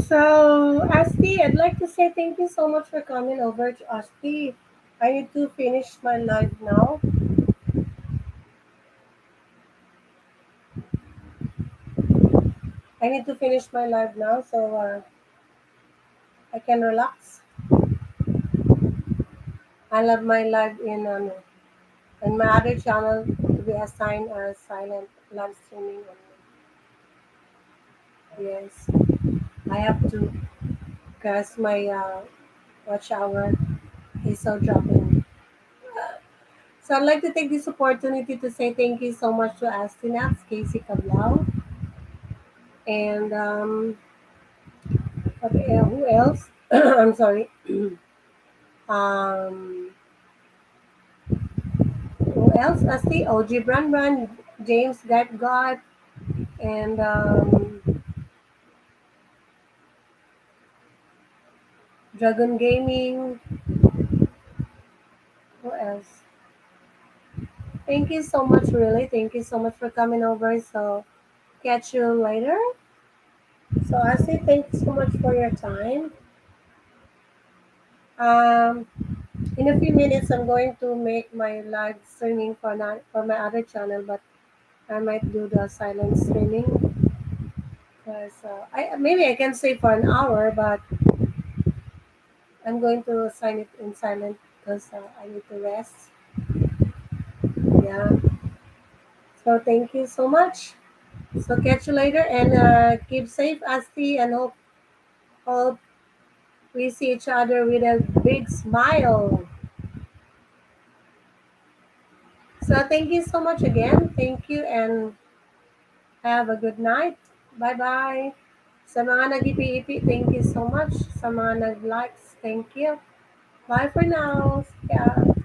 A: So, Asti, I'd like to say thank you so much for coming over to Asti. I need to finish my live now. I need to finish my live now so I can relax. I love my live in my other channel to be assigned as silent live streaming. Yes, I have to because my watch hour is so dropping. So I'd like to take this opportunity to say thank you so much to Astinax, Casey Cablao, and okay, who else? I'm sorry. Um, who else? Asti, OG Brand, James Gat, and Dragon Gaming. Who else? Thank you so much, really. Thank you so much for coming over. So catch you later. So Asti, thank you so much for your time. Um, in a few minutes, I'm going to make my live streaming for my other channel, but I might do the silent streaming because I maybe I can say for an hour, but I'm going to sign it in silent because I need to rest. Yeah. So thank you so much. So catch you later and keep safe, Asti, and hope we see each other with a big smile. So thank you so much again. Thank you and have a good night. Bye-bye. Sa mga nag-ipi-ipi, thank you so much. Sa mga nag-likes, thank you. Bye for now. Yeah.